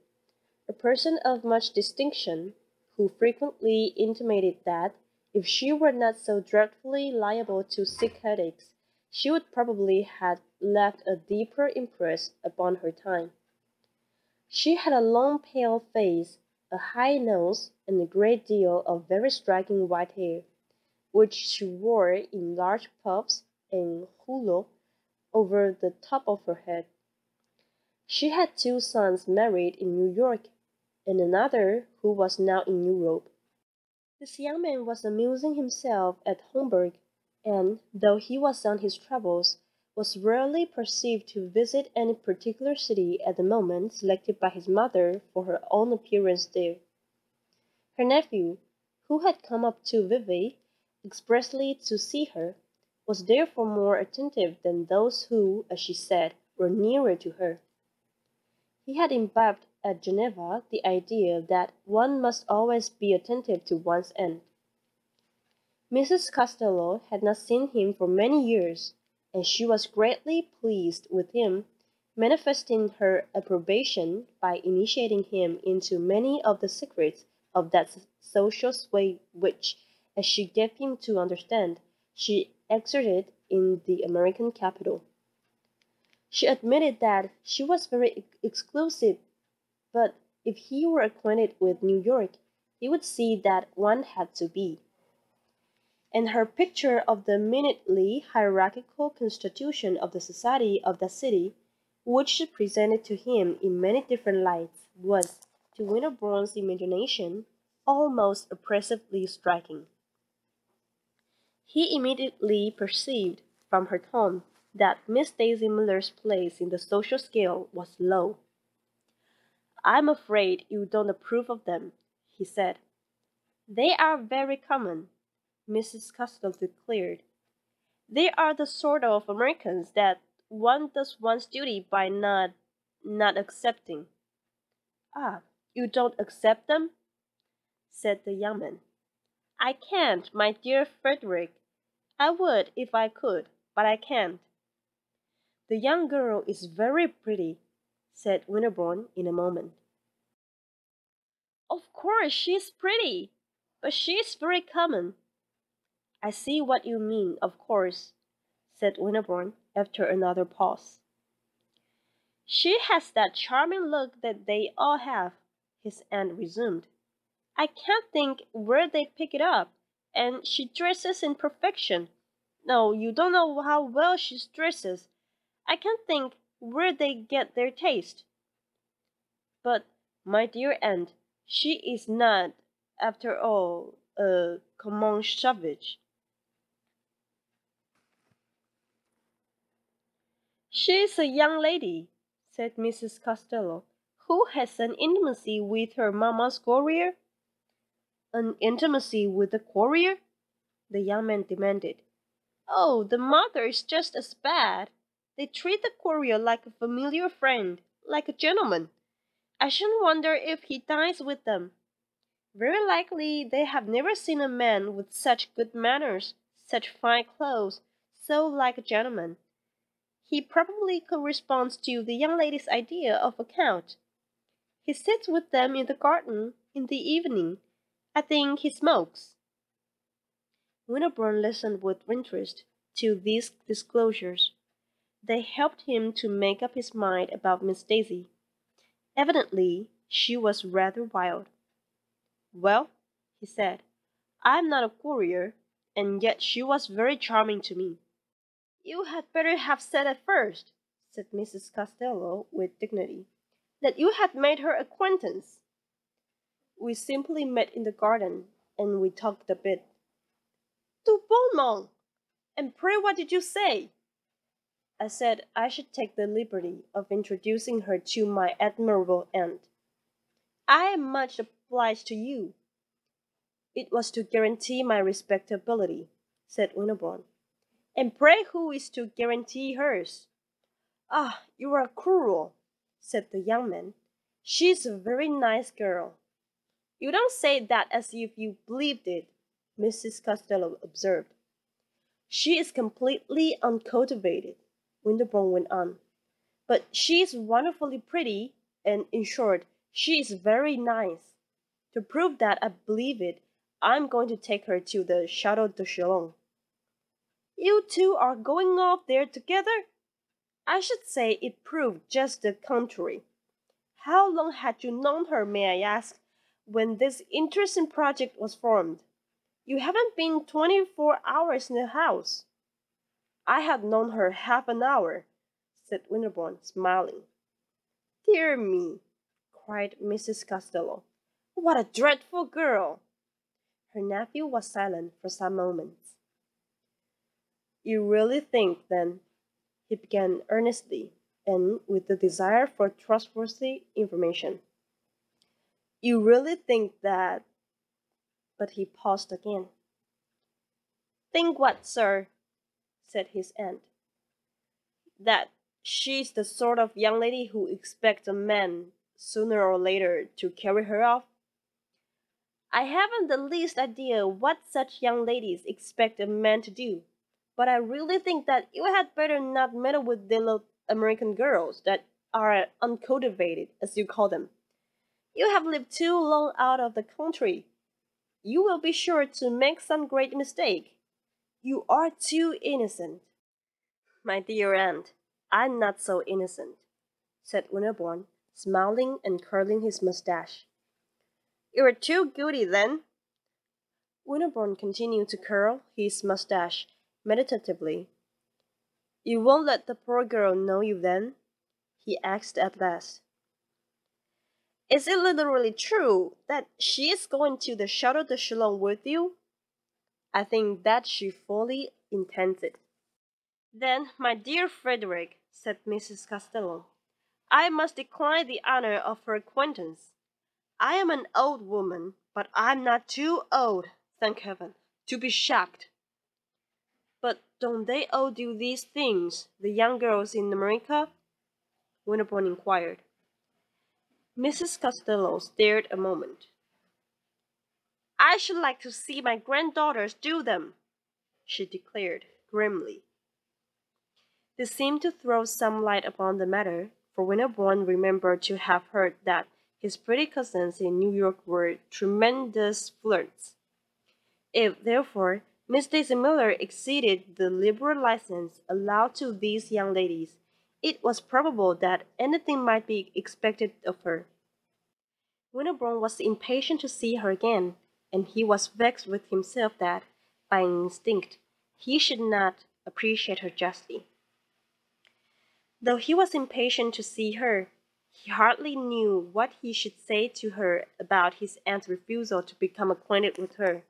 a person of much distinction, who frequently intimated that, if she were not so dreadfully liable to sick headaches, she would probably have left a deeper impress upon her time. She had a long pale face, a high nose, and a great deal of very striking white hair, which she wore in large puffs and rouleaux over the top of her head. She had 2 sons married in New York, and another who was now in Europe. This young man was amusing himself at Homburg, and, though he was on his travels, was rarely perceived to visit any particular city at the moment selected by his mother for her own appearance there. Her nephew, who had come up to Vevey expressly to see her, was therefore more attentive than those who, as she said, were nearer to her. He had imbibed at Geneva the idea that one must always be attentive to one's aunt. Mrs. Costello had not seen him for many years, and she was greatly pleased with him, manifesting her approbation by initiating him into many of the secrets of that social sway which, as she gave him to understand, she exerted in the American capital. She admitted that she was very exclusive, but if he were acquainted with New York, he would see that one had to be. And her picture of the minutely hierarchical constitution of the society of that city, which she presented to him in many different lights, was, to Winterbourne's imagination, almost oppressively striking. He immediately perceived, from her tone, that Miss Daisy Miller's place in the social scale was low. "I'm afraid you don't approve of them," he said. "They are very common," Mrs. Costello declared. "They are the sort of Americans that one does one's duty by not accepting." "Ah, you don't accept them?" said the young man. "I can't, my dear Frederick. I would if I could, but I can't." "The young girl is very pretty," said Winterbourne in a moment. "Of course she is pretty, but she is very common." "I see what you mean, of course," said Winterbourne, after another pause. "She has that charming look that they all have," his aunt resumed. "I can't think where they pick it up, and she dresses in perfection. No, you don't know how well she dresses. I can't think where they get their taste." "But, my dear aunt, she is not, after all, a common savage." "She is a young lady," said Mrs. Costello, "who has an intimacy with her mamma's courier." "An intimacy with the courier?" the young man demanded. "Oh, the mother is just as bad. They treat the courier like a familiar friend, like a gentleman. I shouldn't wonder if he dines with them. Very likely they have never seen a man with such good manners, such fine clothes, so like a gentleman. He probably corresponds to the young lady's idea of a count. He sits with them in the garden in the evening. I think he smokes." Winterbourne listened with interest to these disclosures. They helped him to make up his mind about Miss Daisy. Evidently, she was rather wild. "Well," he said, "I'm not a courier, and yet she was very charming to me." "You had better have said at first," said Mrs. Costello with dignity, "that you had made her acquaintance." "We simply met in the garden, and we talked a bit." "Tout bonnement! And pray what did you say?" "I said I should take the liberty of introducing her to my admirable aunt." "I am much obliged to you." "It was to guarantee my respectability," said Winterbourne. "And pray who is to guarantee hers?" "Ah, you are cruel," said the young man. "She is a very nice girl." "You don't say that as if you believed it," Mrs. Costello observed. "She is completely uncultivated," Winterbourne went on, "but she is wonderfully pretty, and, in short, she is very nice. To prove that I believe it, I'm going to take her to the Chateau de Chalon." "You two are going off there together?" "I should say it proved just the contrary. How long had you known her, may I ask, when this interesting project was formed? You haven't been 24 hours in the house." "I have known her half an hour," said Winterbourne, smiling. "Dear me!" cried Mrs. Costello. "What a dreadful girl!" Her nephew was silent for some moments. "You really think, then," he began earnestly, and with the desire for trustworthy information, "you really think that—" But he paused again. "Think what, sir?" said his aunt. "That she's the sort of young lady who expects a man, sooner or later, to carry her off." I haven't the least idea what such young ladies expect a man to do, but I really think that you had better not meddle with the little American girls that are uncultivated, as you call them. You have lived too long out of the country. You will be sure to make some great mistake. You are too innocent. My dear aunt, I'm not so innocent, said Winterbourne, smiling and curling his mustache. You're too goody, then. Winterbourne continued to curl his mustache meditatively. You won't let the poor girl know you then? He asked at last. Is it literally true that she is going to the Chateau de Chalon with you? I think that she fully intends it. Then, my dear Frederick, said Mrs. Costello, I must decline the honor of her acquaintance. I am an old woman, but I'm not too old, thank heaven, to be shocked. But don't they all do these things, the young girls in America? Winterbourne inquired. Mrs. Costello stared a moment. I should like to see my granddaughters do them, she declared grimly. This seemed to throw some light upon the matter, for Winterbourne remembered to have heard that his pretty cousins in New York were tremendous flirts. If, therefore, Miss Daisy Miller exceeded the liberal license allowed to these young ladies, it was probable that anything might be expected of her. Winterbourne was impatient to see her again, and he was vexed with himself that, by instinct, he should not appreciate her justly. Though he was impatient to see her, he hardly knew what he should say to her about his aunt's refusal to become acquainted with her.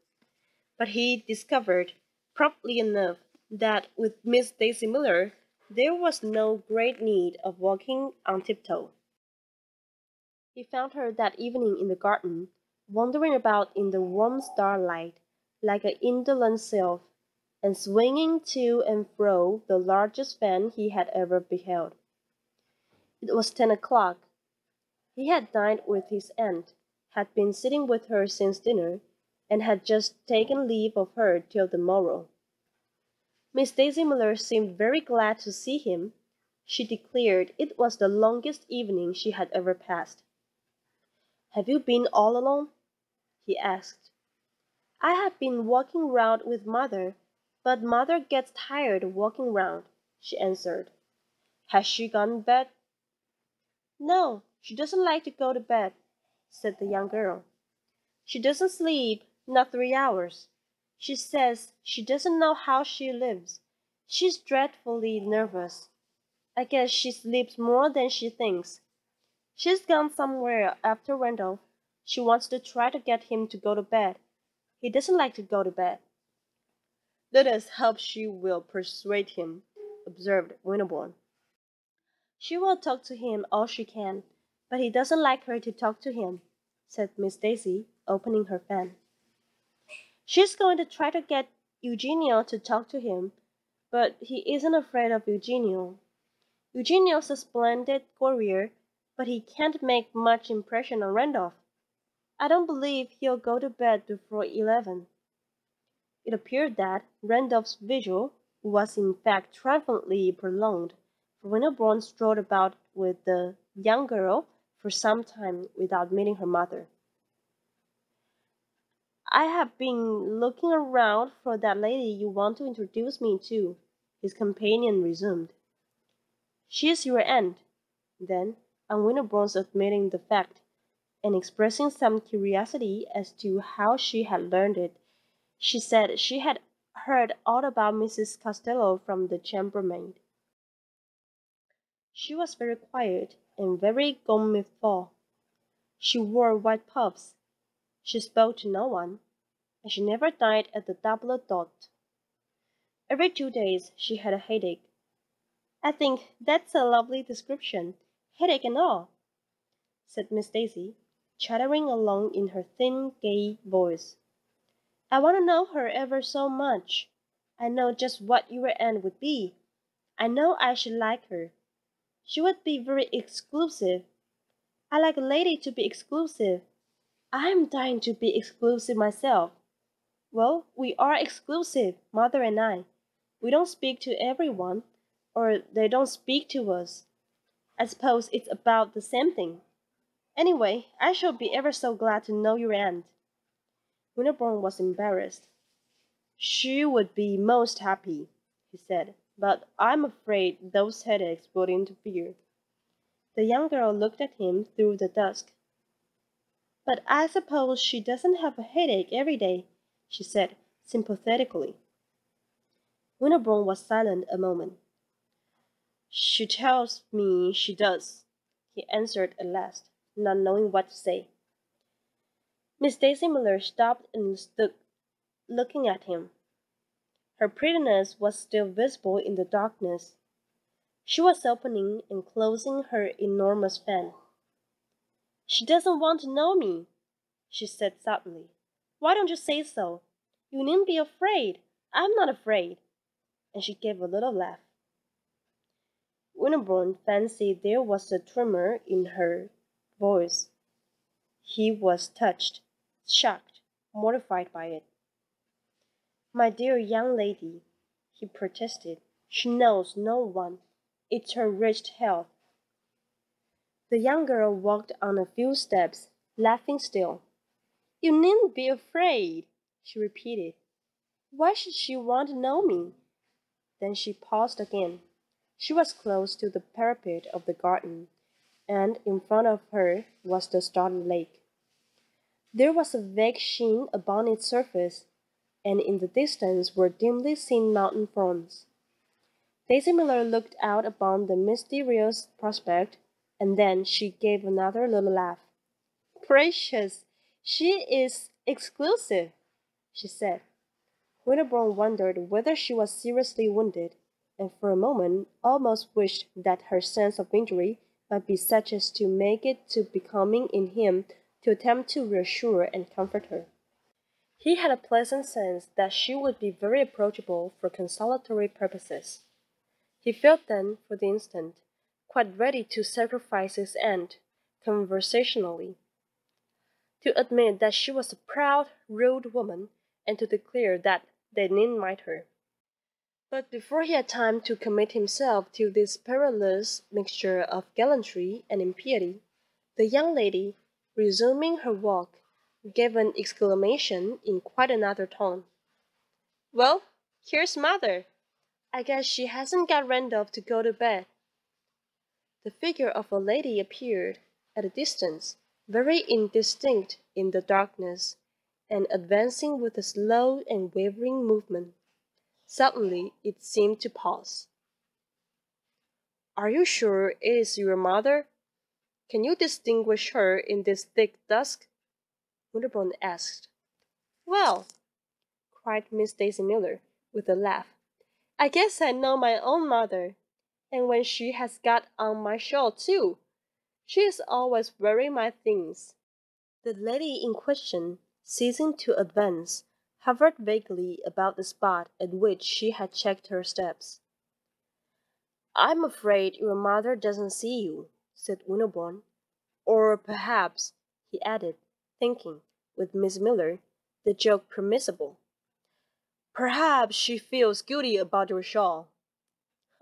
But he discovered, promptly enough, that with Miss Daisy Miller there was no great need of walking on tiptoe. He found her that evening in the garden, wandering about in the warm starlight, like an indolent sylph, and swinging to and fro the largest fan he had ever beheld. It was 10 o'clock. He had dined with his aunt, had been sitting with her since dinner, and had just taken leave of her till the morrow. Miss Daisy Miller seemed very glad to see him. She declared it was the longest evening she had ever passed. Have you been all alone? He asked. I have been walking round with mother, but mother gets tired walking round, she answered. Has she gone to bed? No, she doesn't like to go to bed, said the young girl. She doesn't sleep, not 3 hours. She says she doesn't know how she lives. She's dreadfully nervous. I guess she sleeps more than she thinks. She's gone somewhere after Randolph. She wants to try to get him to go to bed. He doesn't like to go to bed. Let us hope she will persuade him, observed Winterbourne. She will talk to him all she can, but he doesn't like her to talk to him, said Miss Daisy, opening her fan. She's going to try to get Eugenio to talk to him, but he isn't afraid of Eugenio. Eugenio's a splendid courier, but he can't make much impression on Randolph. I don't believe he'll go to bed before 11. It appeared that Randolph's vigil was in fact triumphantly prolonged, for Winterbourne strolled about with the young girl for some time without meeting her mother. I have been looking around for that lady you want to introduce me to, his companion resumed. She is your aunt. Then, on Winterbourne's admitting the fact, and expressing some curiosity as to how she had learned it, she said she had heard all about Mrs. Costello from the chambermaid. She was very quiet and very comme il faut. She wore white puffs. She spoke to no one, and she never dined at the table d'hôte. Every 2 days she had a headache. I think that's a lovely description, headache and all, said Miss Daisy, chattering along in her thin, gay voice. I want to know her ever so much. I know just what your aunt would be. I know I should like her. She would be very exclusive. I like a lady to be exclusive. I'm dying to be exclusive myself. Well, we are exclusive, Mother and I. We don't speak to everyone, or they don't speak to us. I suppose it's about the same thing. Anyway, I shall be ever so glad to know your aunt. Winterbourne was embarrassed. She would be most happy, he said, but I'm afraid those headaches would interfere. The young girl looked at him through the dusk. But I suppose she doesn't have a headache every day, she said sympathetically. Winterbourne was silent a moment. She tells me she does, he answered at last, not knowing what to say. Miss Daisy Miller stopped and stood looking at him. Her prettiness was still visible in the darkness. She was opening and closing her enormous fan. She doesn't want to know me, she said suddenly. Why don't you say so? You needn't be afraid. I'm not afraid. And she gave a little laugh. Winterbourne fancied there was a tremor in her voice. He was touched, shocked, mortified by it. My dear young lady, he protested, she knows no one. It's her wretched health. The young girl walked on a few steps, laughing still. You needn't be afraid, she repeated. Why should she want to know me? Then she paused again. She was close to the parapet of the garden, and in front of her was the starlit lake. There was a vague sheen upon its surface, and in the distance were dimly seen mountain fronts. Daisy Miller looked out upon the mysterious prospect, and then she gave another little laugh. Gracious, she is exclusive, she said. Winterbourne wondered whether she was seriously wounded, and for a moment almost wished that her sense of injury might be such as to make it too becoming in him to attempt to reassure and comfort her. He had a pleasant sense that she would be very approachable for consolatory purposes. He felt then, for the instant, quite ready to sacrifice his aunt, conversationally, to admit that she was a proud, rude woman, and to declare that they needn't mind her. But before he had time to commit himself to this perilous mixture of gallantry and impiety, the young lady, resuming her walk, gave an exclamation in quite another tone. Well, here's Mother. I guess she hasn't got Randolph to go to bed. The figure of a lady appeared, at a distance, very indistinct in the darkness, and advancing with a slow and wavering movement. Suddenly it seemed to pause. Are you sure it is your mother? Can you distinguish her in this thick dusk? Winterbourne asked. Well, cried Miss Daisy Miller, with a laugh, I guess I know my own mother, and when she has got on my shawl too. She is always wearing my things. The lady in question, ceasing to advance, hovered vaguely about the spot at which she had checked her steps. I'm afraid your mother doesn't see you, said Winterbourne. Or perhaps, he added, thinking, with Miss Miller, the joke permissible. Perhaps she feels guilty about your shawl.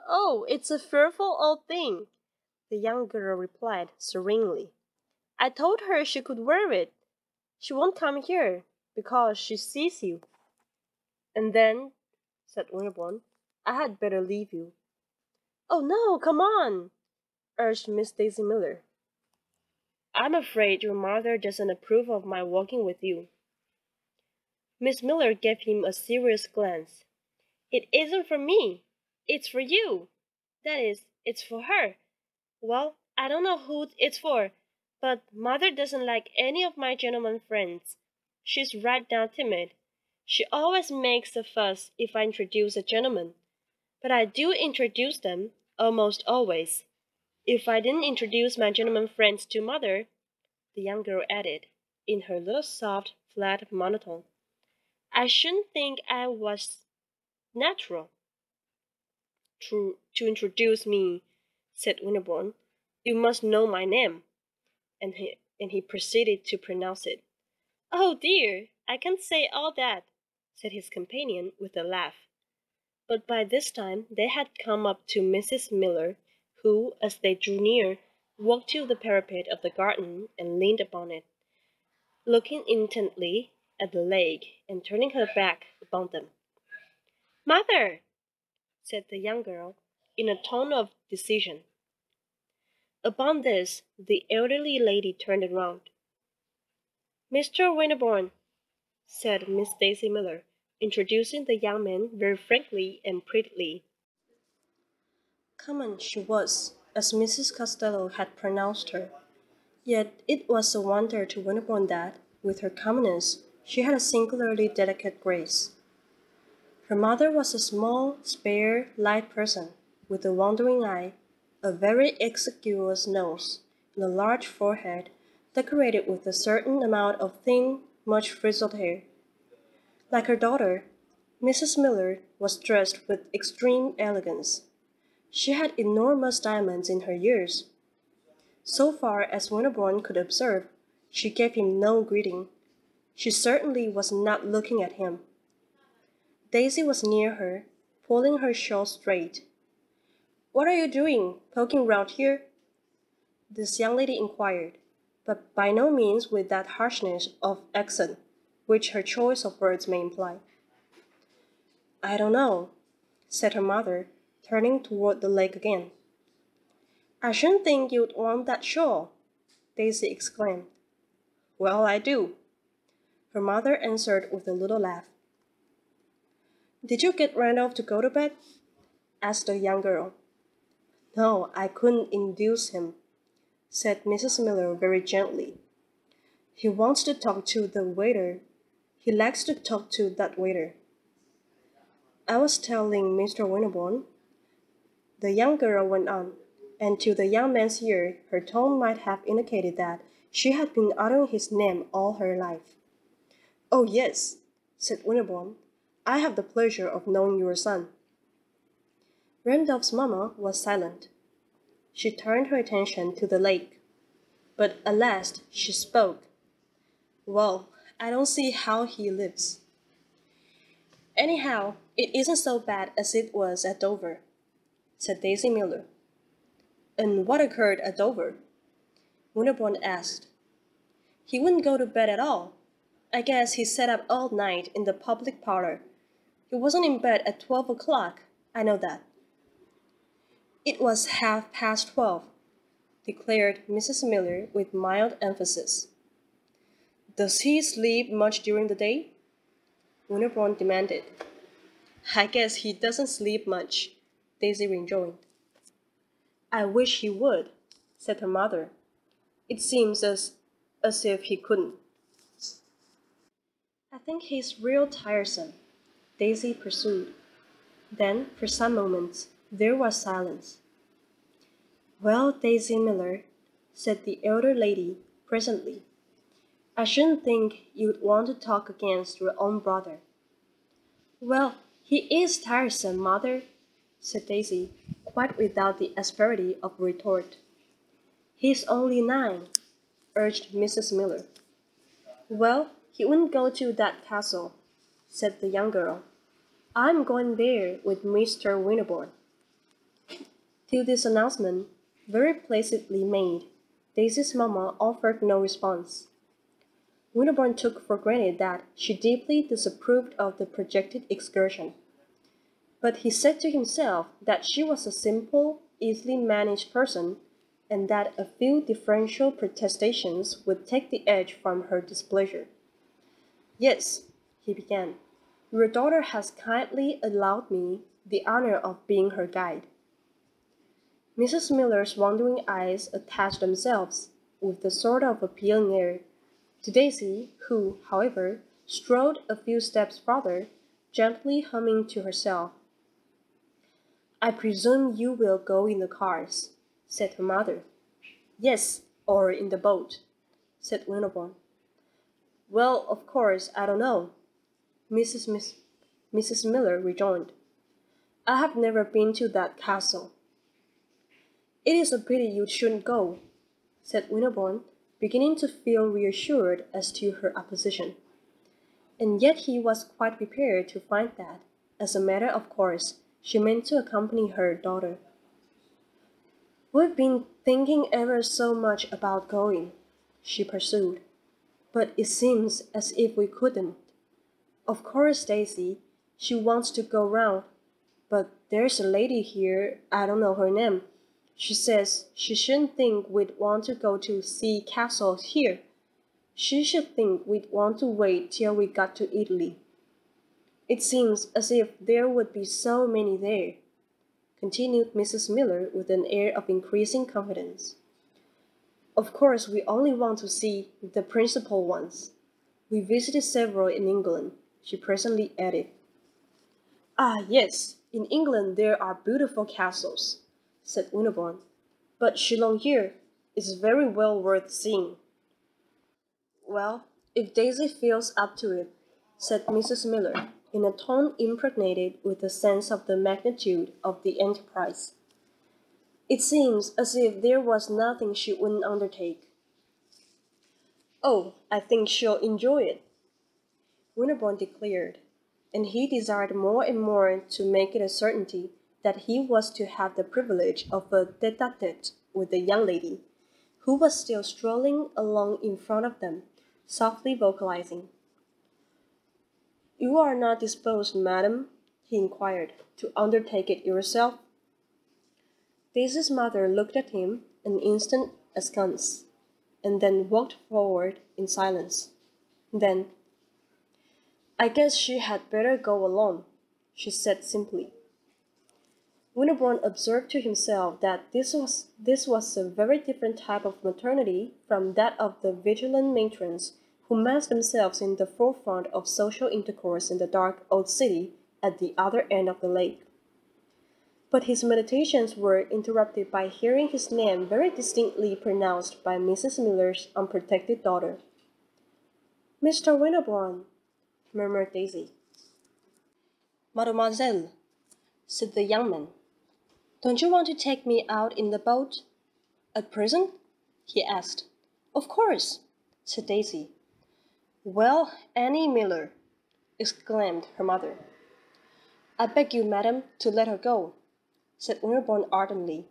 Oh, it's a fearful old thing, the young girl replied serenely. I told her she could wear it. She won't come here, because she sees you. And then, said Winterbourne, I had better leave you. Oh no, come on, urged Miss Daisy Miller. I'm afraid your mother doesn't approve of my walking with you. Miss Miller gave him a serious glance. It isn't for me. It's for you. That is, it's for her. Well, I don't know who it's for, but Mother doesn't like any of my gentleman friends. She's right down timid. She always makes a fuss if I introduce a gentleman. But I do introduce them, almost always. If I didn't introduce my gentleman friends to Mother, the young girl added, in her little soft, flat monotone, I shouldn't think I was natural. To introduce me, said Winterbourne, you must know my name. And he proceeded to pronounce it. Oh dear, I can't say all that, said his companion with a laugh. But by this time they had come up to Mrs. Miller, who, as they drew near, walked to the parapet of the garden and leaned upon it, looking intently at the lake and turning her back upon them. Mother, said the young girl, in a tone of decision. Upon this, the elderly lady turned round. Mr. Winterbourne, said Miss Daisy Miller, introducing the young man very frankly and prettily. Common she was, as Mrs. Costello had pronounced her. Yet it was a wonder to Winterbourne that, with her commonness, she had a singularly delicate grace. Her mother was a small, spare, light person, with a wandering eye, a very exiguous nose, and a large forehead, decorated with a certain amount of thin, much frizzled hair. Like her daughter, Mrs. Miller was dressed with extreme elegance. She had enormous diamonds in her ears. So far as Winterbourne could observe, she gave him no greeting. She certainly was not looking at him. Daisy was near her, pulling her shawl straight. "What are you doing, poking round here?" this young lady inquired, but by no means with that harshness of accent which her choice of words may imply. "I don't know," said her mother, turning toward the lake again. "I shouldn't think you'd want that shawl," Daisy exclaimed. "Well, I do," her mother answered with a little laugh. "Did you get Randolph to go to bed?" asked the young girl. "No, I couldn't induce him," said Mrs. Miller very gently. "He wants to talk to the waiter. He likes to talk to that waiter." "I was telling Mr. Winterbourne," the young girl went on, and to the young man's ear her tone might have indicated that she had been uttering his name all her life. "Oh, yes," said Winterbourne. "I have the pleasure of knowing your son." Randolph's mamma was silent. She turned her attention to the lake. But at last she spoke. "Well, I don't see how he lives." "Anyhow, it isn't so bad as it was at Dover," said Daisy Miller. "And what occurred at Dover?" Winterbourne asked. "He wouldn't go to bed at all. I guess he sat up all night in the public parlor. He wasn't in bed at 12 o'clock, I know that." "It was 12:30, declared Mrs. Miller with mild emphasis. "Does he sleep much during the day?" Winterbourne demanded. "I guess he doesn't sleep much," Daisy rejoined. "I wish he would," said her mother. "It seems as if he couldn't." "I think he's real tiresome," Daisy pursued. Then, for some moments, there was silence. "Well, Daisy Miller," said the elder lady, presently, "I shouldn't think you'd want to talk against your own brother." "Well, he is tiresome, mother," said Daisy, quite without the asperity of retort. "He's only 9, urged Mrs. Miller. "Well, he wouldn't go to that castle," said the young girl. "I'm going there with Mr. Winterbourne." To this announcement, very placidly made, Daisy's mamma offered no response. Winterbourne took for granted that she deeply disapproved of the projected excursion. But he said to himself that she was a simple, easily managed person, and that a few deferential protestations would take the edge from her displeasure. "Yes," he began, "your daughter has kindly allowed me the honor of being her guide." Mrs. Miller's wandering eyes attached themselves, with a sort of appealing air, to Daisy, who, however, strode a few steps farther, gently humming to herself. "I presume you will go in the cars," said her mother. "Yes, or in the boat," said Winterbourne. "Well, of course, I don't know," Mrs. Miller rejoined. "I have never been to that castle." "It is a pity you shouldn't go," said Winterbourne, beginning to feel reassured as to her opposition. And yet he was quite prepared to find that, as a matter of course, she meant to accompany her daughter. "We've been thinking ever so much about going," she pursued, "but it seems as if we couldn't. Of course, Daisy, she wants to go round, but there's a lady here, I don't know her name. She says she shouldn't think we'd want to go to see castles here. She should think we'd want to wait till we got to Italy. It seems as if there would be so many there," continued Mrs. Miller with an air of increasing confidence. "Of course we only want to see the principal ones. We visited several in England," she presently added. "Ah, yes, in England there are beautiful castles," said Winterbourne, "but Shillong here is very well worth seeing." "Well, if Daisy feels up to it," said Mrs. Miller, in a tone impregnated with a sense of the magnitude of the enterprise. "It seems as if there was nothing she wouldn't undertake." "Oh, I think she'll enjoy it," Winterbourne declared, and he desired more and more to make it a certainty that he was to have the privilege of a tête-à-tête with the young lady, who was still strolling along in front of them, softly vocalizing. "You are not disposed, madam," he inquired, "to undertake it yourself?" Daisy's mother looked at him an instant askance, and then walked forward in silence. Then, "I guess she had better go alone," she said simply. Winterbourne observed to himself that this was a very different type of maternity from that of the vigilant matrons who massed themselves in the forefront of social intercourse in the dark old city at the other end of the lake. But his meditations were interrupted by hearing his name very distinctly pronounced by Mrs. Miller's unprotected daughter. "Mr. Winterbourne," murmured Daisy. "Mademoiselle," said the young man, "don't you want to take me out in the boat?" "At present?" he asked. "Of course," said Daisy. "Well, Annie Miller," exclaimed her mother. "I beg you, madam, to let her go," said Winterbourne ardently,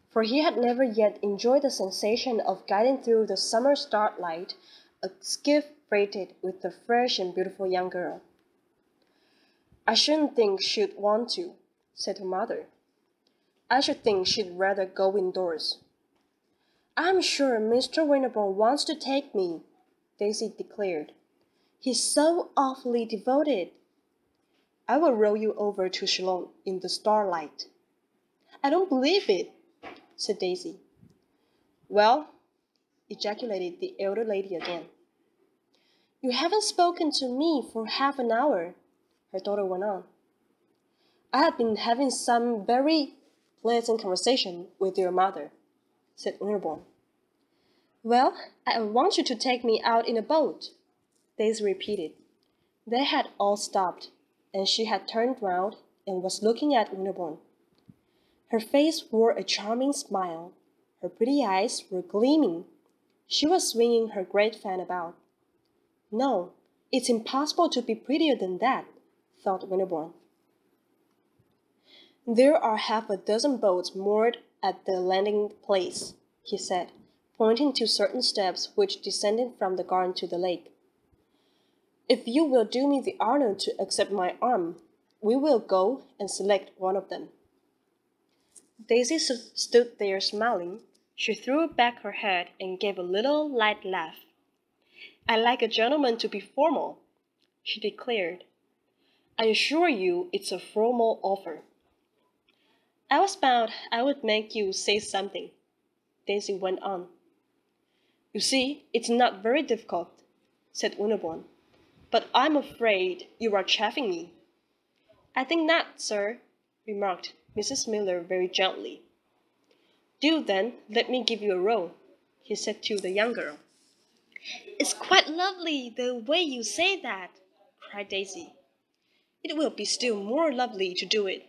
for he had never yet enjoyed the sensation of guiding through the summer starlight a skiff freighted with a fresh and beautiful young girl. "I shouldn't think she'd want to," said her mother. "I should think she'd rather go indoors." "I'm sure Mr. Winterbourne wants to take me," Daisy declared. "He's so awfully devoted." "I will row you over to Shillong in the starlight." "I don't believe it," said Daisy. "Well," ejaculated the elder lady again. "You haven't spoken to me for half an hour," her daughter went on. "I have been having some very pleasant conversation with your mother," said Winterbourne. "Well, I want you to take me out in a boat," Daisy repeated. They had all stopped, and she had turned round and was looking at Winterbourne. Her face wore a charming smile. Her pretty eyes were gleaming. She was swinging her great fan about. "No, it's impossible to be prettier than that," thought Winterbourne. "There are half a dozen boats moored at the landing place," he said, pointing to certain steps which descended from the garden to the lake. "If you will do me the honor to accept my arm, we will go and select one of them." Daisy stood there smiling. She threw back her head and gave a little light laugh. "I like a gentleman to be formal," she declared. "I assure you it's a formal offer." "I was bound I would make you say something," Daisy went on. "You see, it's not very difficult," said Winterbourne, "but I'm afraid you are chaffing me." "I think not, sir," remarked Mrs. Miller very gently. "Do, then, let me give you a row," he said to the young girl. "It's quite lovely the way you say that," cried Daisy. "It will be still more lovely to do it."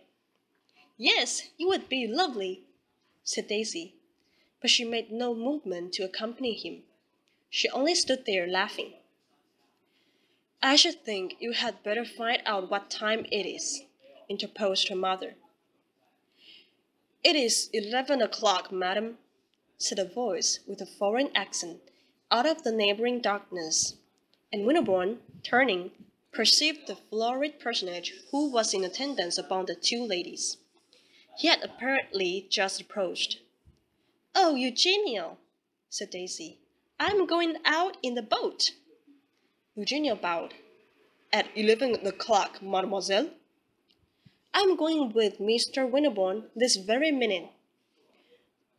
"Yes, it would be lovely," said Daisy, but she made no movement to accompany him. She only stood there laughing. I should think you had better find out what time it is, interposed her mother. It is 11 o'clock, madam, said a voice with a foreign accent out of the neighboring darkness, and Winterbourne, turning, perceived the florid personage who was in attendance upon the two ladies. He had apparently just approached. "Oh, Eugenio," said Daisy, "I'm going out in the boat." Eugenio bowed. "At 11 o'clock, mademoiselle?" "I'm going with Mr. Winterbourne this very minute."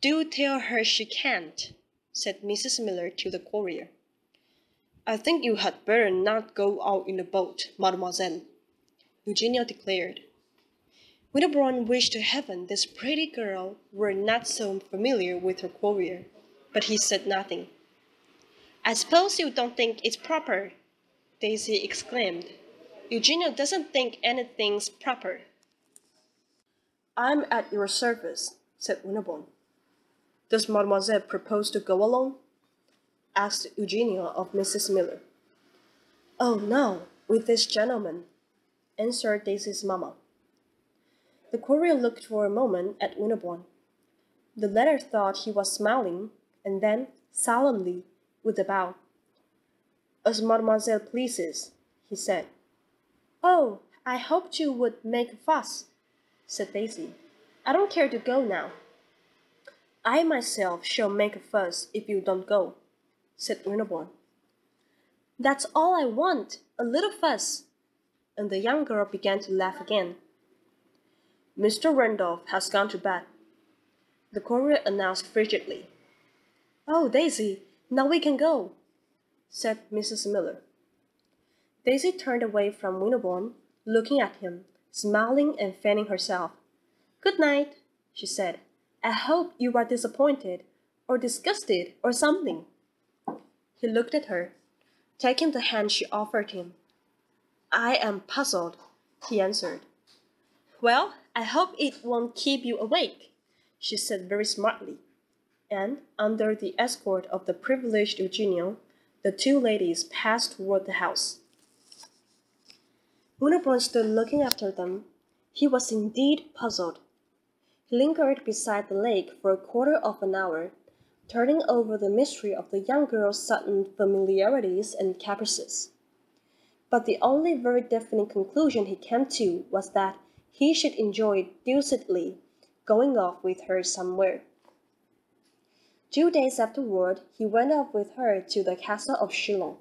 "Do tell her she can't," said Mrs. Miller to the courier. "I think you had better not go out in the boat, mademoiselle," Eugenio declared. Winterbourne wished to heaven this pretty girl were not so familiar with her courier, but he said nothing. "I suppose you don't think it's proper," Daisy exclaimed. "Eugenio doesn't think anything's proper." "I'm at your service," said Winterbourne. "Does mademoiselle propose to go alone?" asked Eugenio of Mrs. Miller. "Oh, no, with this gentleman," answered Daisy's mamma. The courier looked for a moment at Winterbourne. The latter thought he was smiling, and then, solemnly, with a bow, "As mademoiselle pleases," he said. "Oh, I hoped you would make a fuss," said Daisy. "I don't care to go now." "I myself shall make a fuss if you don't go," said Winterbourne. "That's all I want, a little fuss," and the young girl began to laugh again. "Mr. Randolph has gone to bed," the courier announced frigidly. "Oh, Daisy, now we can go," said Mrs. Miller. Daisy turned away from Winterbourne, looking at him, smiling and fanning herself. "Good night," she said. "I hope you are disappointed, or disgusted, or something." He looked at her, taking the hand she offered him. "I am puzzled," he answered. "Well, I hope it won't keep you awake," she said very smartly, and, under the escort of the privileged Eugenio, the two ladies passed toward the house. Winterbourne stood looking after them. He was indeed puzzled. He lingered beside the lake for a quarter of an hour, turning over the mystery of the young girl's sudden familiarities and caprices. But the only very definite conclusion he came to was that he should enjoy deucedly going off with her somewhere. 2 days afterward, he went off with her to the castle of Shillong.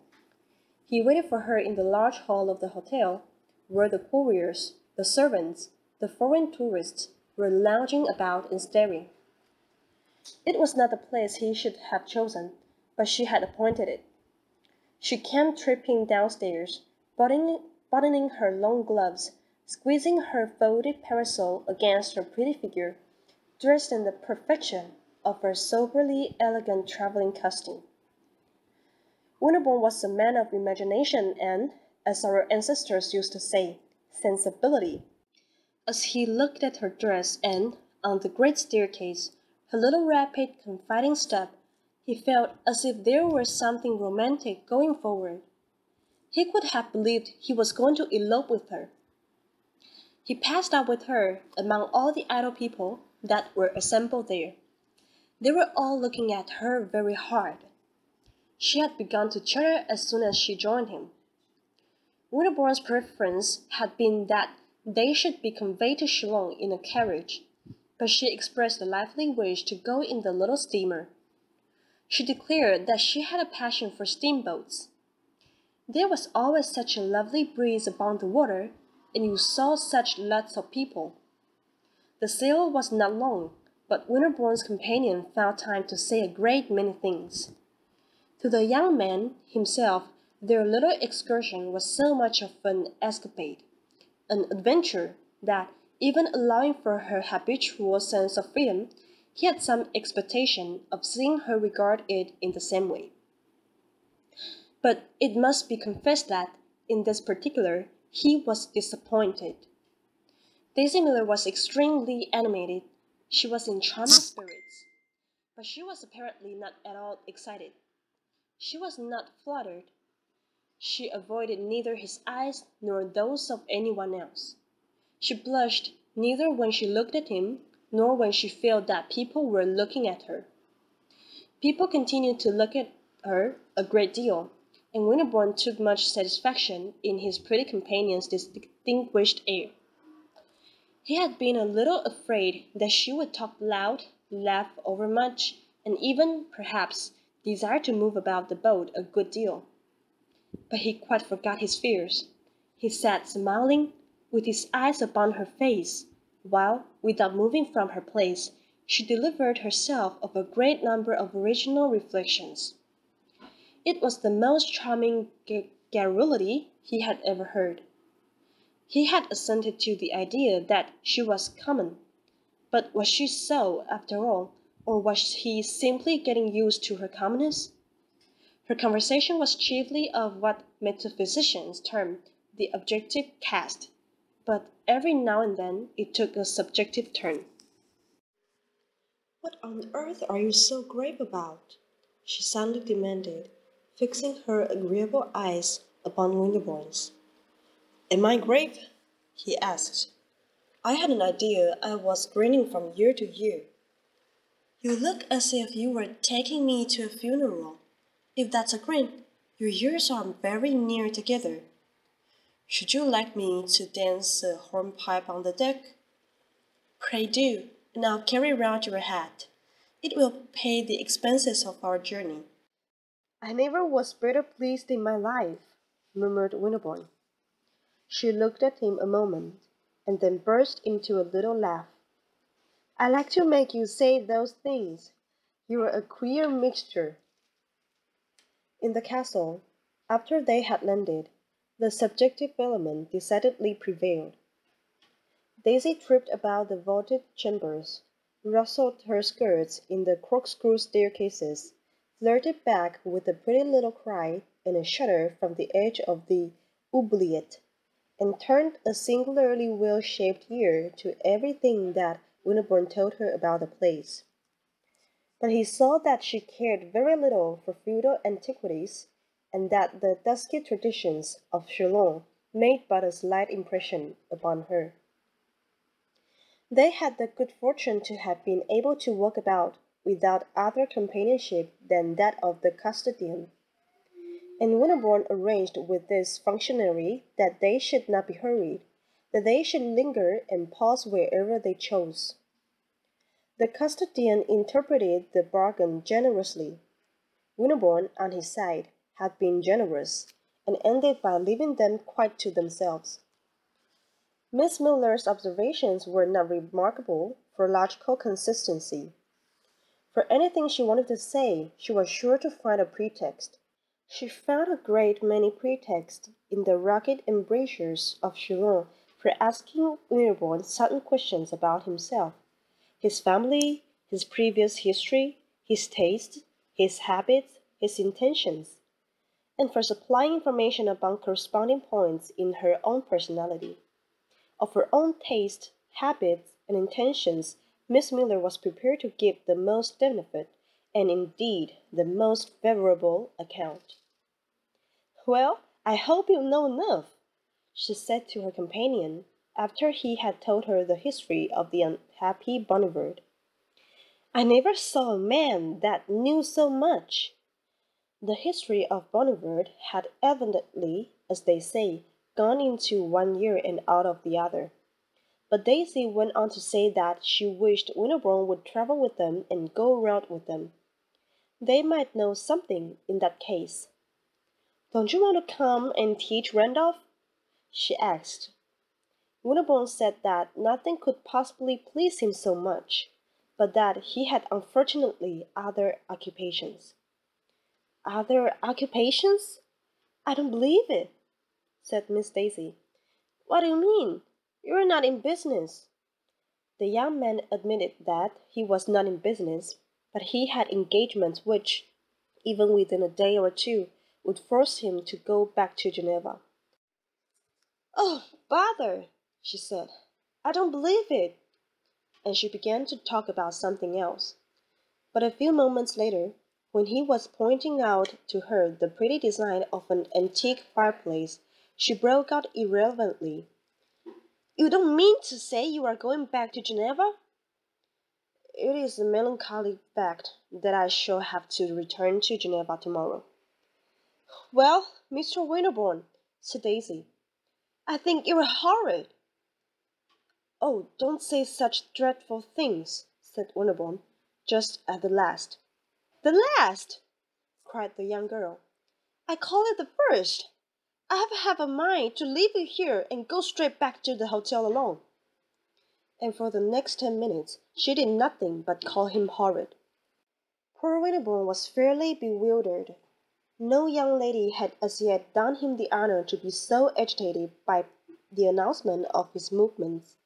He waited for her in the large hall of the hotel, where the couriers, the servants, the foreign tourists were lounging about and staring. It was not the place he should have chosen, but she had appointed it. She came tripping downstairs, buttoning her long gloves, squeezing her folded parasol against her pretty figure, dressed in the perfection of her soberly elegant traveling costume. Winterbourne was a man of imagination and, as our ancestors used to say, sensibility. As he looked at her dress and, on the great staircase, her little rapid, confiding step, he felt as if there were something romantic going forward. He could have believed he was going to elope with her. He passed out with her among all the idle people that were assembled there. They were all looking at her very hard. She had begun to chatter as soon as she joined him. Winterbourne's preference had been that they should be conveyed to Shillong in a carriage, but she expressed a lively wish to go in the little steamer. She declared that she had a passion for steamboats. There was always such a lovely breeze upon the water, and you saw such lots of people. The sail was not long, but Winterbourne's companion found time to say a great many things. To the young man himself, their little excursion was so much of an escapade, an adventure, that, even allowing for her habitual sense of freedom, he had some expectation of seeing her regard it in the same way. But it must be confessed that, in this particular, he was disappointed. Daisy Miller was extremely animated. She was in charming spirits, but she was apparently not at all excited. She was not fluttered. She avoided neither his eyes nor those of anyone else. She blushed neither when she looked at him nor when she felt that people were looking at her. People continued to look at her a great deal, and Winterbourne took much satisfaction in his pretty companion's distinguished air. He had been a little afraid that she would talk loud, laugh overmuch, and even, perhaps, desire to move about the boat a good deal. But he quite forgot his fears. He sat smiling, with his eyes upon her face, while, without moving from her place, she delivered herself of a great number of original reflections. It was the most charming garrulity he had ever heard. He had assented to the idea that she was common, but was she so, after all, or was he simply getting used to her commonness? Her conversation was chiefly of what metaphysicians term the objective cast, but every now and then it took a subjective turn. "What on earth are you so grave about?" she suddenly demanded, fixing her agreeable eyes upon Winterbourne's. "Am I grave?" he asked. "I had an idea I was grinning from ear to ear." "You look as if you were taking me to a funeral. If that's a grin, your ears are very near together. Should you like me to dance a hornpipe on the deck?" "Pray do, and I'll carry round your hat. It will pay the expenses of our journey." "I never was better pleased in my life," murmured Winterbourne. She looked at him a moment, and then burst into a little laugh. "I like to make you say those things. You're a queer mixture." In the castle, after they had landed, the subjective element decidedly prevailed. Daisy tripped about the vaulted chambers, rustled her skirts in the corkscrew staircases, flirted back with a pretty little cry and a shudder from the edge of the oubliette, and turned a singularly well-shaped ear to everything that Winterbourne told her about the place. But he saw that she cared very little for feudal antiquities, and that the dusky traditions of Chillon made but a slight impression upon her. They had the good fortune to have been able to walk about without other companionship than that of the custodian, and Winterbourne arranged with this functionary that they should not be hurried, that they should linger and pause wherever they chose. The custodian interpreted the bargain generously. Winterbourne, on his side, had been generous, and ended by leaving them quite to themselves. Miss Miller's observations were not remarkable for logical consistency. For anything she wanted to say, she was sure to find a pretext. She found a great many pretexts in the rugged embrasures of Chillon for asking Winterbourne certain questions about himself, his family, his previous history, his tastes, his habits, his intentions, and for supplying information upon corresponding points in her own personality. Of her own taste, habits, and intentions, Miss Miller was prepared to give the most definite, and indeed the most favorable account. "Well, I hope you know enough," she said to her companion, after he had told her the history of the unhappy Bonnivard. "I never saw a man that knew so much." The history of Bonnivard had evidently, as they say, gone into one ear and out of the other. But Daisy went on to say that she wished Winterbourne would travel with them and go round with them. They might know something in that case. "Don't you want to come and teach Randolph?" she asked. Winterbourne said that nothing could possibly please him so much, but that he had unfortunately other occupations. "Other occupations? I don't believe it," said Miss Daisy. "What do you mean? You're not in business." The young man admitted that he was not in business, but he had engagements which, even within a day or two, would force him to go back to Geneva. "Oh, bother!" she said. "I don't believe it." And she began to talk about something else. But a few moments later, When he was pointing out to her the pretty design of an antique fireplace, she broke out irrelevantly. "You don't mean to say you are going back to Geneva?" "It is a melancholy fact that I shall have to return to Geneva tomorrow." "Well, Mr. Winterbourne," said Daisy, "I think you're horrid." "Oh, don't say such dreadful things," said Winterbourne, just at the last. "The last!" cried the young girl. "I call it the first. I have a mind to leave you here and go straight back to the hotel alone." And for the next 10 minutes she did nothing but call him horrid. Poor Winterbourne was fairly bewildered. No young lady had as yet done him the honor to be so agitated by the announcement of his movements.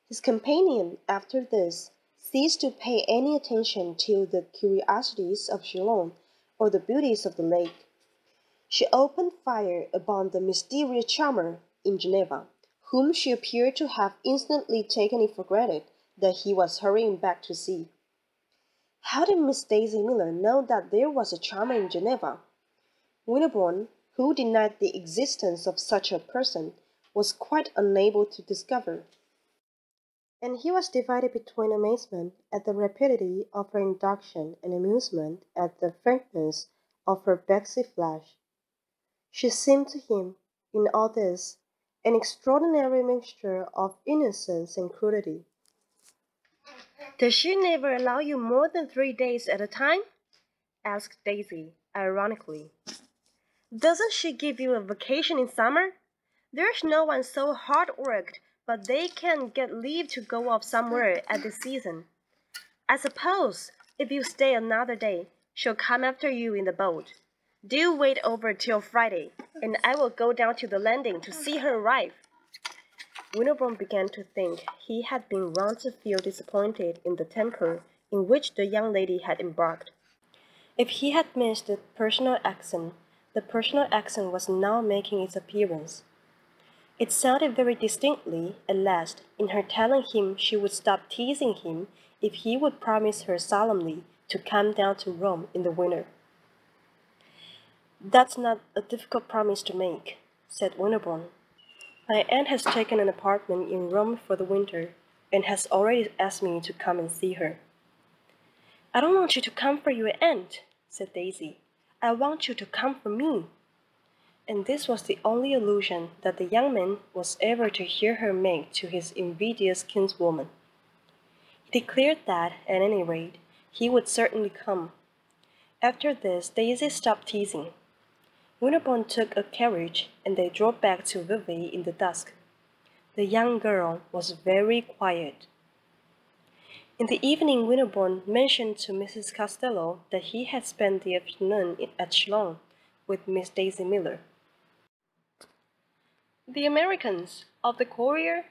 His companion, after this, ceased to pay any attention to the curiosities of Ceylon or the beauties of the lake. She opened fire upon the mysterious charmer in Geneva, whom she appeared to have instantly taken it for granted that he was hurrying back to sea. How did Miss Daisy Miller know that there was a charmer in Geneva? Winterbourne, who denied the existence of such a person, was quite unable to discover. And he was divided between amazement at the rapidity of her induction and amusement at the frankness of her persiflage. She seemed to him, in all this, an extraordinary mixture of innocence and crudity. "Does she never allow you more than 3 days at a time?" asked Daisy, ironically. "Doesn't she give you a vacation in summer? There's no one so hard worked but they can get leave to go off somewhere at this season. I suppose, if you stay another day, she'll come after you in the boat. Do wait over till Friday, and I will go down to the landing to see her arrive." Winterbourne began to think he had been wrong to feel disappointed in the temper in which the young lady had embarked. If he had missed the personal accent was now making its appearance. It sounded very distinctly, at last, in her telling him she would stop teasing him if he would promise her solemnly to come down to Rome in the winter. "That's not a difficult promise to make," said Winterbourne. "My aunt has taken an apartment in Rome for the winter, and has already asked me to come and see her." "I don't want you to come for your aunt," said Daisy. "I want you to come for me." And this was the only allusion that the young man was ever to hear her make to his invidious kinswoman. He declared that, at any rate, he would certainly come. After this, Daisy stopped teasing. Winterbourne took a carriage, and they drove back to Vevey in the dusk. The young girl was very quiet. In the evening, Winterbourne mentioned to Mrs. Costello that he had spent the afternoon at Ceylon with Miss Daisy Miller. "The Americans of the Courier?"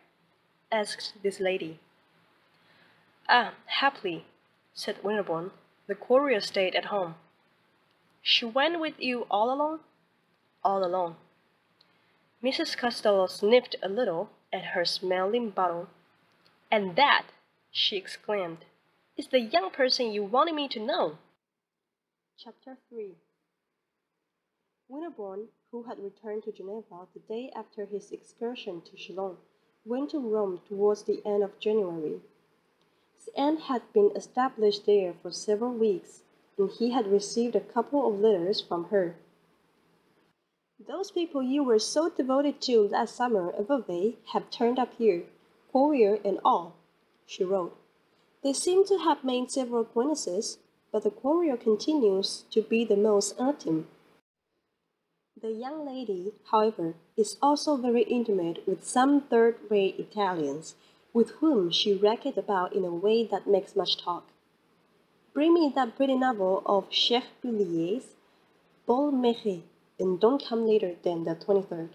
asked this lady. "Ah, happily," said Winterbourne, "the Courier stayed at home." "She went with you all alone?" "All alone." Mrs. Costello sniffed a little at her smelling bottle. "And that," she exclaimed, "is the young person you wanted me to know." Chapter 3. Winterbourne, who had returned to Geneva the day after his excursion to Ceylon, went to Rome towards the end of January. His aunt had been established there for several weeks, and he had received a couple of letters from her. "Those people you were so devoted to last summer at Vevey have turned up here, courier and all," she wrote. "They seem to have made several acquaintances, but the courier continues to be the most intimate. The young lady, however, is also very intimate with some third-rate Italians, with whom she rackets about in a way that makes much talk. Bring me that pretty novel of Cherbuliez's, Paul Méret, and don't come later than the 23rd.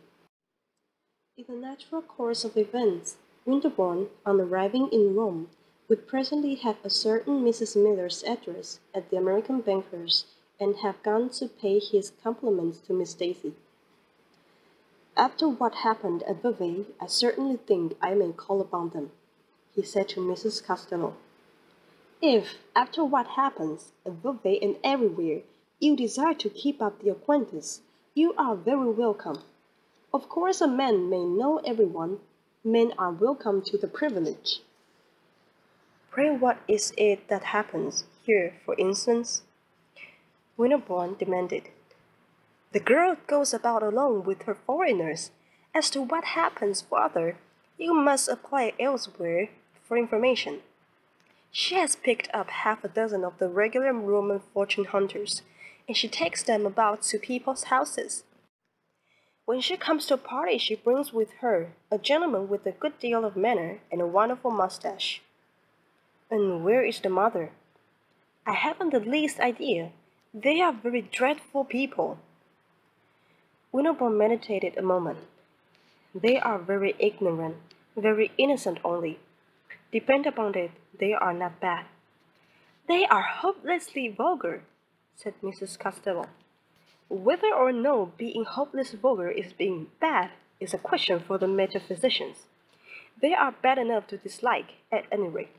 In the natural course of events, Winterbourne, on arriving in Rome, would presently have ascertained Mrs. Miller's address at the American banker's, and have gone to pay his compliments to Miss Daisy. "After what happened at Vevey, I certainly think I may call upon them," he said to Mrs. Costello. If, after what happens, above and everywhere, you desire to keep up the acquaintance, you are very welcome. Of course, a man may know everyone. Men are welcome to the privilege. Pray what is it that happens here, for instance? Winterbourne demanded. The girl goes about alone with her foreigners. As to what happens further, you must apply elsewhere for information. She has picked up half a dozen of the regular Roman fortune hunters, and she takes them about to people's houses. When she comes to a party, she brings with her a gentleman with a good deal of manner and a wonderful mustache. And where is the mother? I haven't the least idea. They are very dreadful people. Winterbourne meditated a moment. They are very ignorant, very innocent only. Depend upon it, they are not bad. They are hopelessly vulgar, said Mrs. Costello. Whether or no being hopeless vulgar is being bad is a question for the metaphysicians. They are bad enough to dislike, at any rate,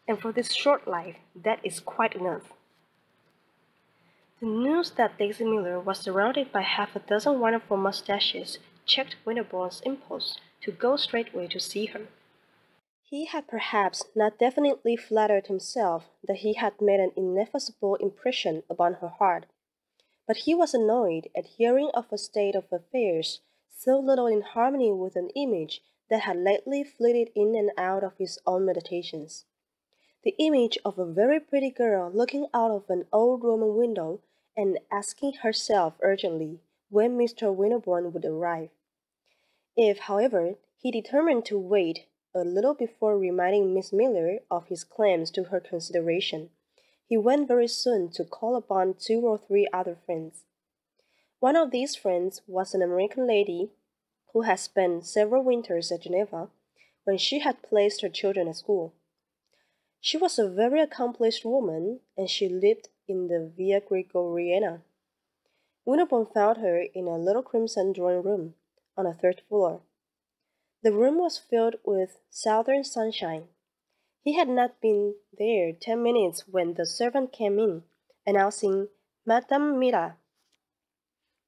and for this short life, that is quite enough. The news that Daisy Miller was surrounded by half a dozen wonderful mustaches checked Winterbourne's impulse to go straightway to see her. He had perhaps not definitely flattered himself that he had made an ineffaceable impression upon her heart, but he was annoyed at hearing of a state of affairs so little in harmony with an image that had lately flitted in and out of his own meditations. The image of a very pretty girl looking out of an old Roman window and asking herself urgently when Mr. Winterbourne would arrive. If, however, he determined to wait a little before reminding Miss Miller of his claims to her consideration, he went very soon to call upon 2 or 3 other friends. One of these friends was an American lady who had spent several winters at Geneva when she had placed her children at school. She was a very accomplished woman, and she lived in the Via Gregoriana. Winterbourne found her in a little crimson drawing-room on the 3rd floor. The room was filled with southern sunshine. He had not been there 10 minutes when the servant came in, announcing Madame Mira.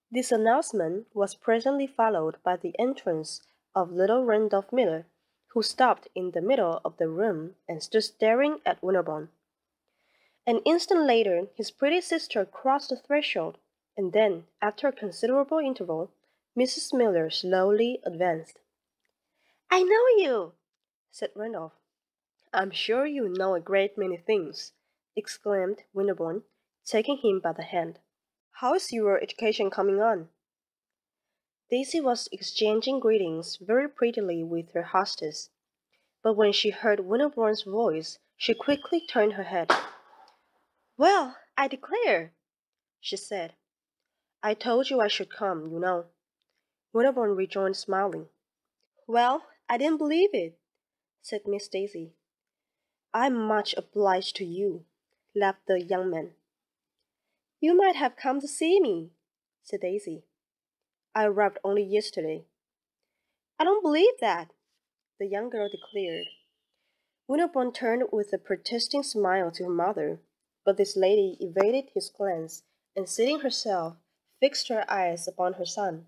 This announcement was presently followed by the entrance of little Randolph Miller, who stopped in the middle of the room and stood staring at Winterbourne. An instant later, his pretty sister crossed the threshold, and then, after a considerable interval, Mrs. Miller slowly advanced. "I know you," said Randolph. "I'm sure you know a great many things," exclaimed Winterbourne, taking him by the hand. "How is your education coming on?" Daisy was exchanging greetings very prettily with her hostess, but when she heard Winterbourne's voice, she quickly turned her head. "Well, I declare," she said. "I told you I should come, you know," Winterbourne rejoined, smiling. "Well, I didn't believe it," said Miss Daisy. "I'm much obliged to you," laughed the young man. "You might have come to see me," said Daisy. "I arrived only yesterday." "I don't believe that," the young girl declared. Winterbourne turned with a protesting smile to her mother, but this lady evaded his glance, and seating herself, fixed her eyes upon her son.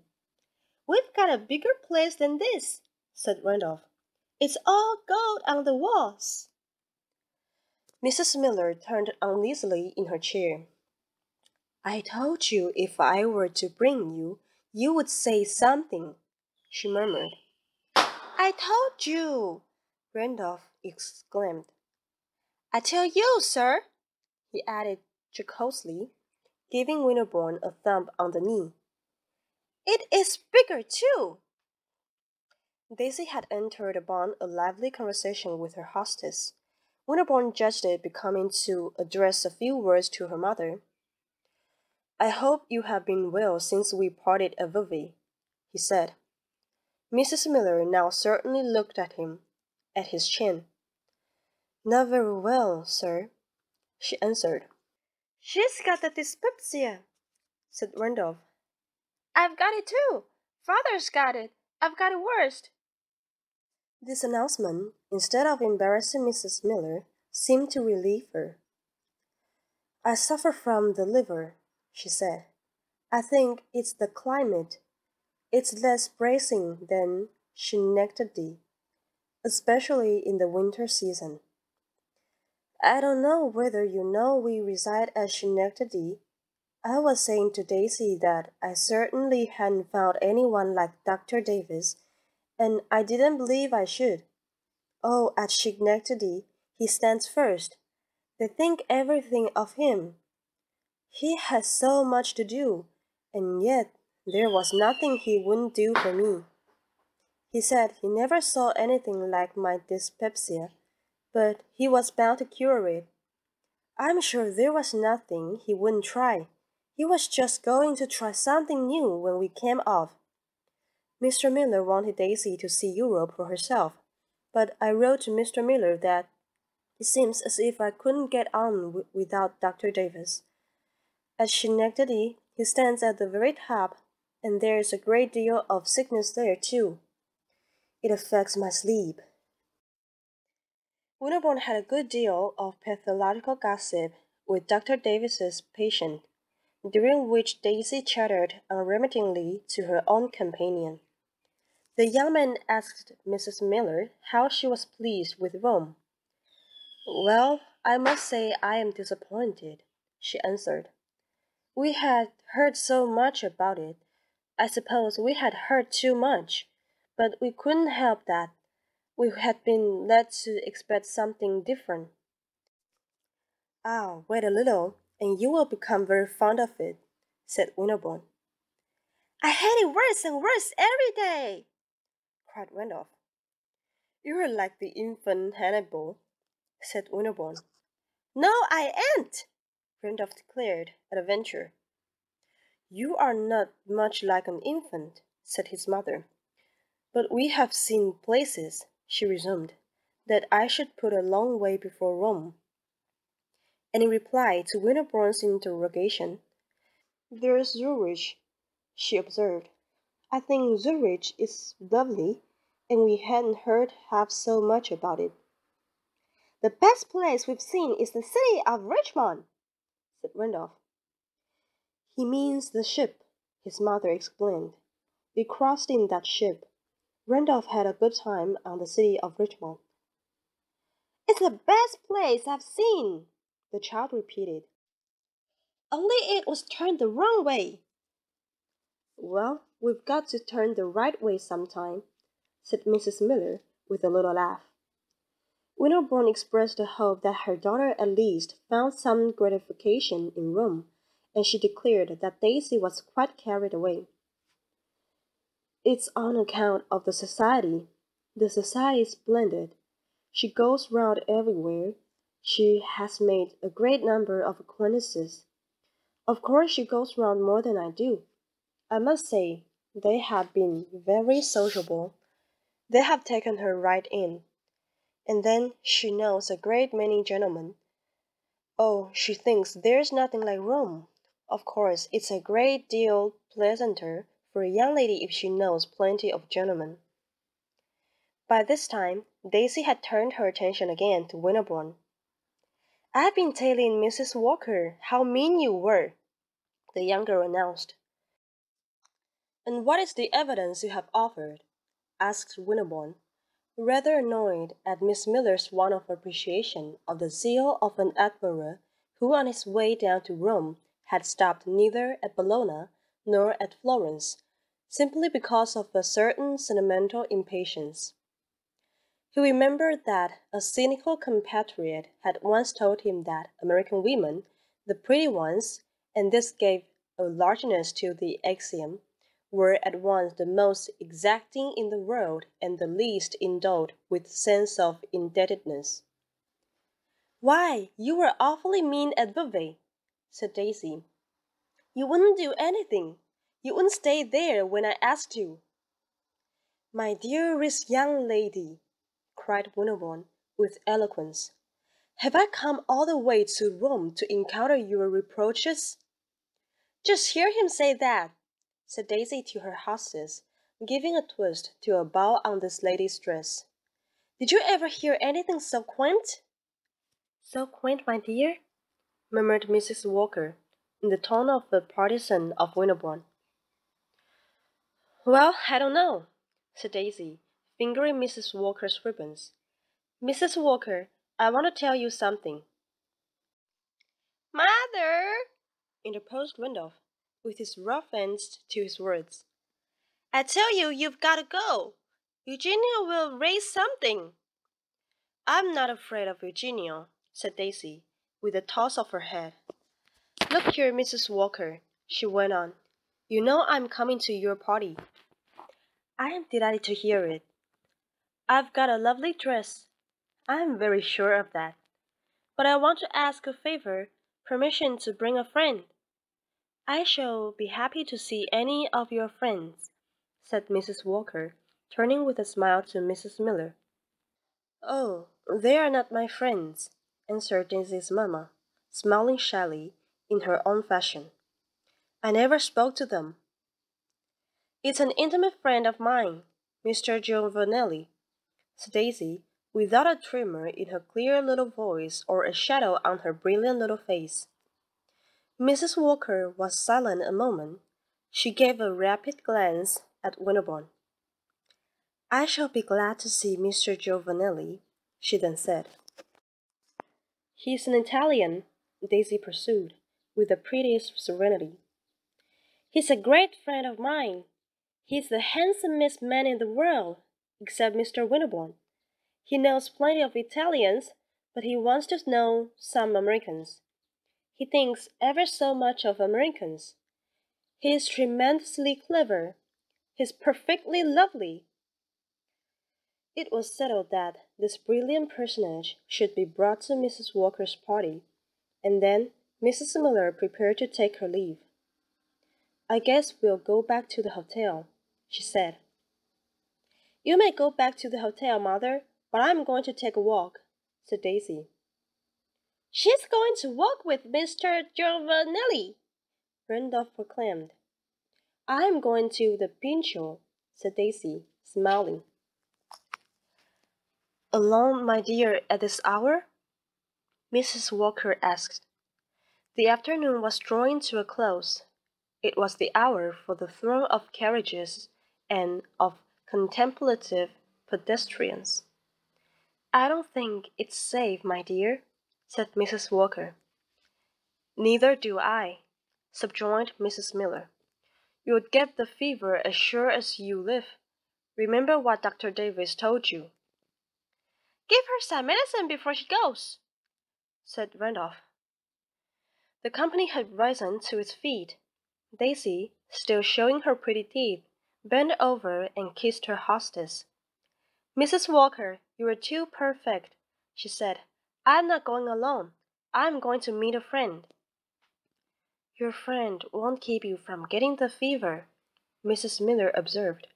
"We've got a bigger place than this," said Randolph. "It's all gold on the walls." Mrs. Miller turned uneasily in her chair. "I told you if I were to bring you, you would say something," she murmured. "I told you!" Randolph exclaimed. "I tell you, sir," he added jocosely, giving Winterbourne a thump on the knee. "It is bigger, too." Daisy had entered upon a lively conversation with her hostess. Winterbourne judged it becoming to address a few words to her mother. "I hope you have been well since we parted at Vevey," he said. Mrs. Miller now certainly looked at him, at his chin. "Not very well, sir," she answered. "She's got the dyspepsia," said Randolph. "I've got it too. Father's got it. I've got it worst." This announcement, instead of embarrassing Mrs. Miller, seemed to relieve her. "I suffer from the liver," she said. "I think it's the climate. It's less bracing than Schenectady, especially in the winter season. I don't know whether you know we reside at Schenectady. I was saying to Daisy that I certainly hadn't found anyone like Dr. Davis, and I didn't believe I should. Oh, at Schenectady, he stands first. They think everything of him. He has so much to do, and yet there was nothing he wouldn't do for me. He said he never saw anything like my dyspepsia, but he was bound to cure it. I'm sure there was nothing he wouldn't try. He was just going to try something new when we came off. Mr. Miller wanted Daisy to see Europe for herself, but I wrote to Mr. Miller that it seems as if I couldn't get on without Dr. Davis. At Schenectady, he stands at the very top, and there is a great deal of sickness there, too. It affects my sleep." Winterbourne had a good deal of pathological gossip with Dr. Davis's patient, during which Daisy chattered unremittingly to her own companion. The young man asked Mrs. Miller how she was pleased with Rome. "Well, I must say I am disappointed," she answered. "We had heard so much about it. I suppose we had heard too much, but we couldn't help that. We had been led to expect something different." "Ah, wait a little, and you will become very fond of it," said Winterbourne. "I hate it worse and worse every day," cried Randolph. "You're like the infant Hannibal," said Winterbourne. "No, I ain't," Randolph declared at a venture. "You are not much like an infant," said his mother. "But we have seen places," she resumed, "that I should put a long way before Rome." And in reply to Winterbourne's interrogation, "There's Zurich," she observed. "I think Zurich is lovely, and we hadn't heard half so much about it." "The best place we've seen is the city of Richmond," said Randolph. "He means the ship," his mother explained. "We crossed in that ship. Randolph had a good time on the city of Richmond." "It's the best place I've seen," the child repeated. "Only it was turned the wrong way." "Well, we've got to turn the right way sometime," said Mrs. Miller, with a little laugh. Winterbourne expressed the hope that her daughter at least found some gratification in Rome, and she declared that Daisy was quite carried away. "It's on account of the society. The society is splendid. She goes round everywhere. She has made a great number of acquaintances. Of course she goes round more than I do. I must say they have been very sociable. They have taken her right in. And then she knows a great many gentlemen. Oh, she thinks there's nothing like Rome. Of course, it's a great deal pleasanter for a young lady if she knows plenty of gentlemen." By this time, Daisy had turned her attention again to Winterbourne. "I've been telling Mrs. Walker how mean you were," the young girl announced. "And what is the evidence you have offered?" asked Winterbourne, rather annoyed at Miss Miller's want of appreciation of the zeal of an admirer who on his way down to Rome had stopped neither at Bologna nor at Florence, simply because of a certain sentimental impatience. He remembered that a cynical compatriot had once told him that American women, the pretty ones, and this gave a largeness to the axiom, were at once the most exacting in the world and the least endowed with sense of indebtedness. "Why, you were awfully mean at Vevey," said Daisy. "You wouldn't do anything. You wouldn't stay there when I asked you." "My dearest young lady," cried Winterbourne, with eloquence, "have I come all the way to Rome to encounter your reproaches?" "Just hear him say that," said Daisy to her hostess, giving a twist to a bow on this lady's dress. "Did you ever hear anything so quaint?" So quaint, my dear, murmured Mrs. Walker, in the tone of a partisan of Winterbourne. Well, I don't know, said Daisy, fingering Mrs. Walker's ribbons. Mrs. Walker, I want to tell you something. Mother! Interposed Randolph, with his rough ends to his words. I tell you, you've got to go. Eugenia will raise something. I'm not afraid of Eugenia, said Daisy, with a toss of her head. Look here, Mrs. Walker, she went on. You know I'm coming to your party. I am delighted to hear it. I've got a lovely dress. I'm very sure of that. But I want to ask a favor, permission to bring a friend. I shall be happy to see any of your friends, said Mrs. Walker, turning with a smile to Mrs. Miller. Oh, they are not my friends, answered Daisy's mamma, smiling shyly in her own fashion. I never spoke to them. It's an intimate friend of mine, Mr. Giovanelli, said Daisy, without a tremor in her clear little voice or a shadow on her brilliant little face. Mrs. Walker was silent a moment. She gave a rapid glance at Winterbourne. I shall be glad to see Mr. Giovanelli, she then said. He's an Italian, Daisy pursued, with the prettiest serenity. He's a great friend of mine. He's the handsomest man in the world, except Mr. Winterbourne. He knows plenty of Italians, but he wants to know some Americans. He thinks ever so much of Americans. He is tremendously clever. He's perfectly lovely. It was settled that this brilliant personage should be brought to Mrs. Walker's party, and then Mrs. Miller prepared to take her leave. I guess we'll go back to the hotel, she said. You may go back to the hotel, Mother, but I'm going to take a walk, said Daisy. She's going to walk with Mr. Giovanelli, Randolph proclaimed. I'm going to the Pincio, said Daisy, smiling. Alone, my dear, at this hour? Mrs. Walker asked. The afternoon was drawing to a close. It was the hour for the throng of carriages and of contemplative pedestrians. I don't think it's safe, my dear, said Mrs. Walker. Neither do I, subjoined Mrs. Miller. You'll get the fever as sure as you live. Remember what Dr. Davis told you. Give her some medicine before she goes, said Randolph. The company had risen to its feet. Daisy, still showing her pretty teeth, bent over and kissed her hostess. Mrs. Walker, you are too perfect, she said. I'm not going alone. I'm going to meet a friend. Your friend won't keep you from getting the fever, Mrs. Miller observed.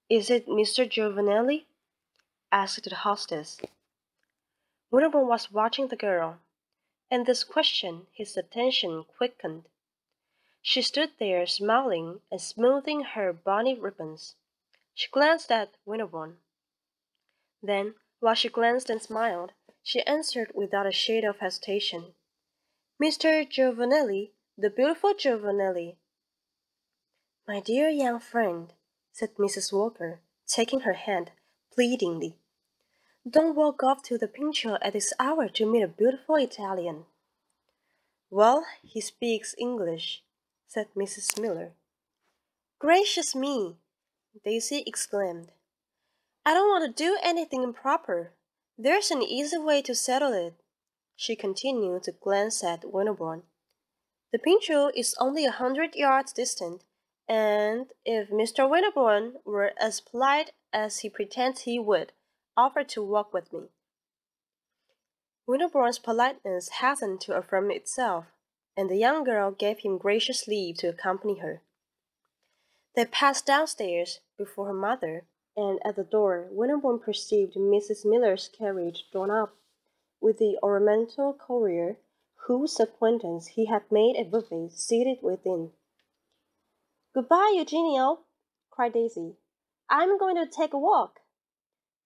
Is it Mr. Giovanelli? Asked the hostess. Winterbourne was watching the girl. At this question his attention quickened. She stood there smiling and smoothing her bonny ribbons. She glanced at Winterbourne. Then, while she glanced and smiled, she answered without a shade of hesitation. Mr. Giovanelli, the beautiful Giovanelli. My dear young friend, said Mrs. Walker, taking her hand pleadingly, don't walk off to the Pincio at this hour to meet a beautiful Italian. Well, he speaks English, said Mrs. Miller. Gracious me, Daisy exclaimed. I don't want to do anything improper. There's an easy way to settle it. She continued to glance at Winterbourne. The Pincio is only 100 yards distant, and if Mr. Winterbourne were as polite as he pretends he would, offer to walk with me. Winterbourne's politeness hastened to affirm itself, and the young girl gave him gracious leave to accompany her. They passed downstairs before her mother, and at the door Winterbourne perceived Mrs. Miller's carriage drawn up, with the ornamental courier whose acquaintance he had made at Vevey seated within. Goodbye, Eugenio, cried Daisy. I'm going to take a walk.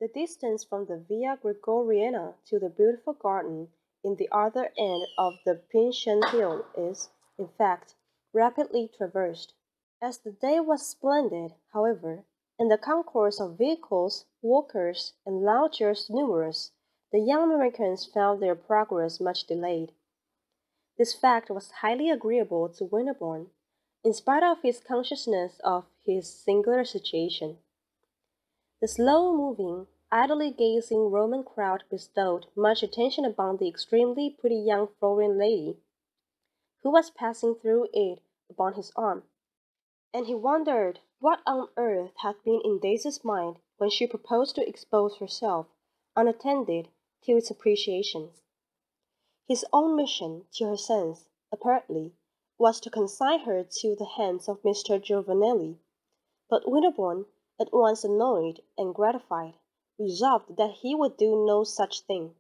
The distance from the Via Gregoriana to the beautiful garden in the other end of the Pincian Hill is, in fact, rapidly traversed. As the day was splendid, however, and the concourse of vehicles, walkers, and loungers numerous, the young Americans found their progress much delayed. This fact was highly agreeable to Winterbourne, in spite of his consciousness of his singular situation. The slow-moving, idly gazing Roman crowd bestowed much attention upon the extremely pretty young foreign lady, who was passing through it upon his arm, and he wondered what on earth had been in Daisy's mind when she proposed to expose herself, unattended, to its appreciation. His own mission, to her sense, apparently, was to consign her to the hands of Mr. Giovanelli, but Winterbourne, at once annoyed and gratified, resolved that he would do no such thing.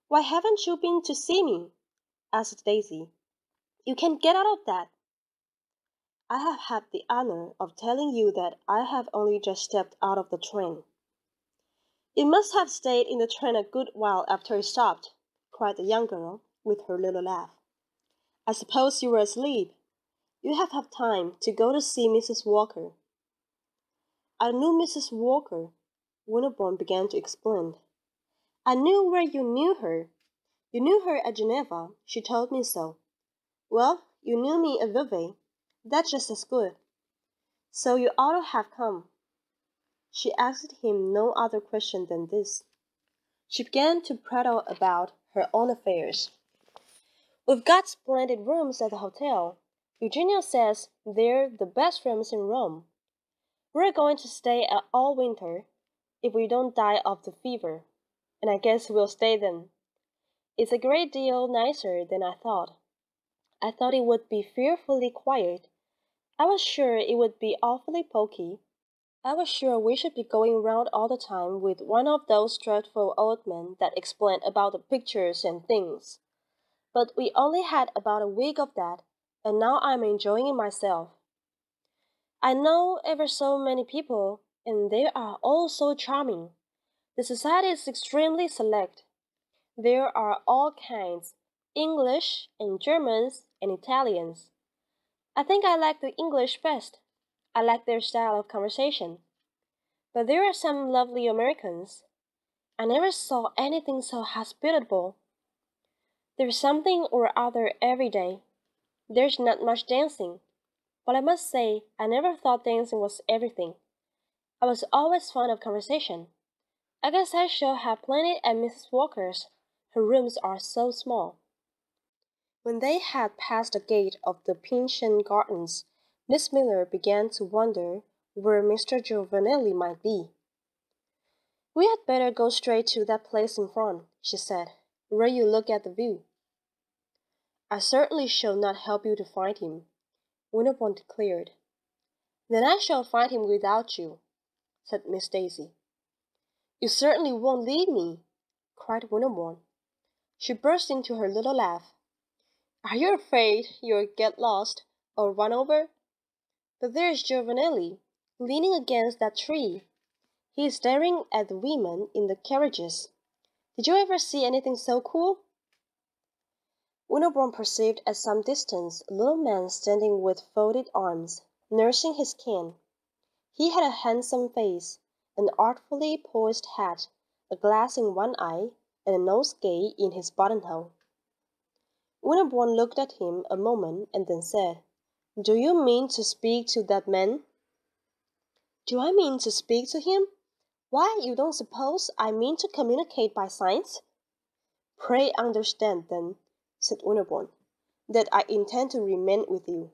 "Why haven't you been to see me?" asked Daisy. "You can't get out of that." "I have had the honor of telling you that I have only just stepped out of the train." "You must have stayed in the train a good while after it stopped," cried the young girl, with her little laugh. "I suppose you were asleep. You have had time to go to see Mrs. Walker." "I knew Mrs. Walker," Winterbourne began to explain. "I knew where you knew her. You knew her at Geneva. She told me so. Well, you knew me at Vevey. That's just as good. So you ought to have come." She asked him no other question than this. She began to prattle about her own affairs. "We've got splendid rooms at the hotel. Eugenia says they're the best rooms in Rome. We're going to stay all winter, if we don't die of the fever, and I guess we'll stay then. It's a great deal nicer than I thought. I thought it would be fearfully quiet. I was sure it would be awfully poky. I was sure we should be going round all the time with one of those dreadful old men that explain about the pictures and things. But we only had about a week of that, and now I'm enjoying myself. I know ever so many people, and they are all so charming. The society is extremely select. There are all kinds, English and Germans and Italians. I think I like the English best. I like their style of conversation. But there are some lovely Americans. I never saw anything so hospitable. There's something or other every day. There's not much dancing. But I must say, I never thought dancing was everything. I was always fond of conversation. I guess I shall have plenty at Mrs. Walker's. Her rooms are so small." When they had passed the gate of the Pincian Gardens, Miss Miller began to wonder where Mr. Giovanelli might be. "We had better go straight to that place in front," she said, "where you look at the view." "I certainly shall not help you to find him," Winterbourne declared. "Then I shall find him without you," said Miss Daisy. "You certainly won't leave me," cried Winterbourne. She burst into her little laugh. "Are you afraid you'll get lost, or run over? But there's Giovanelli, leaning against that tree. He is staring at the women in the carriages. Did you ever see anything so cool?" Winterbourne perceived at some distance a little man standing with folded arms, nursing his cane. He had a handsome face, an artfully poised hat, a glass in one eye, and a nosegay in his buttonhole. Winterbourne looked at him a moment and then said, "Do you mean to speak to that man?" "Do I mean to speak to him? Why, you don't suppose I mean to communicate by signs?" "Pray understand, then," said Winterbourne, "that I intend to remain with you.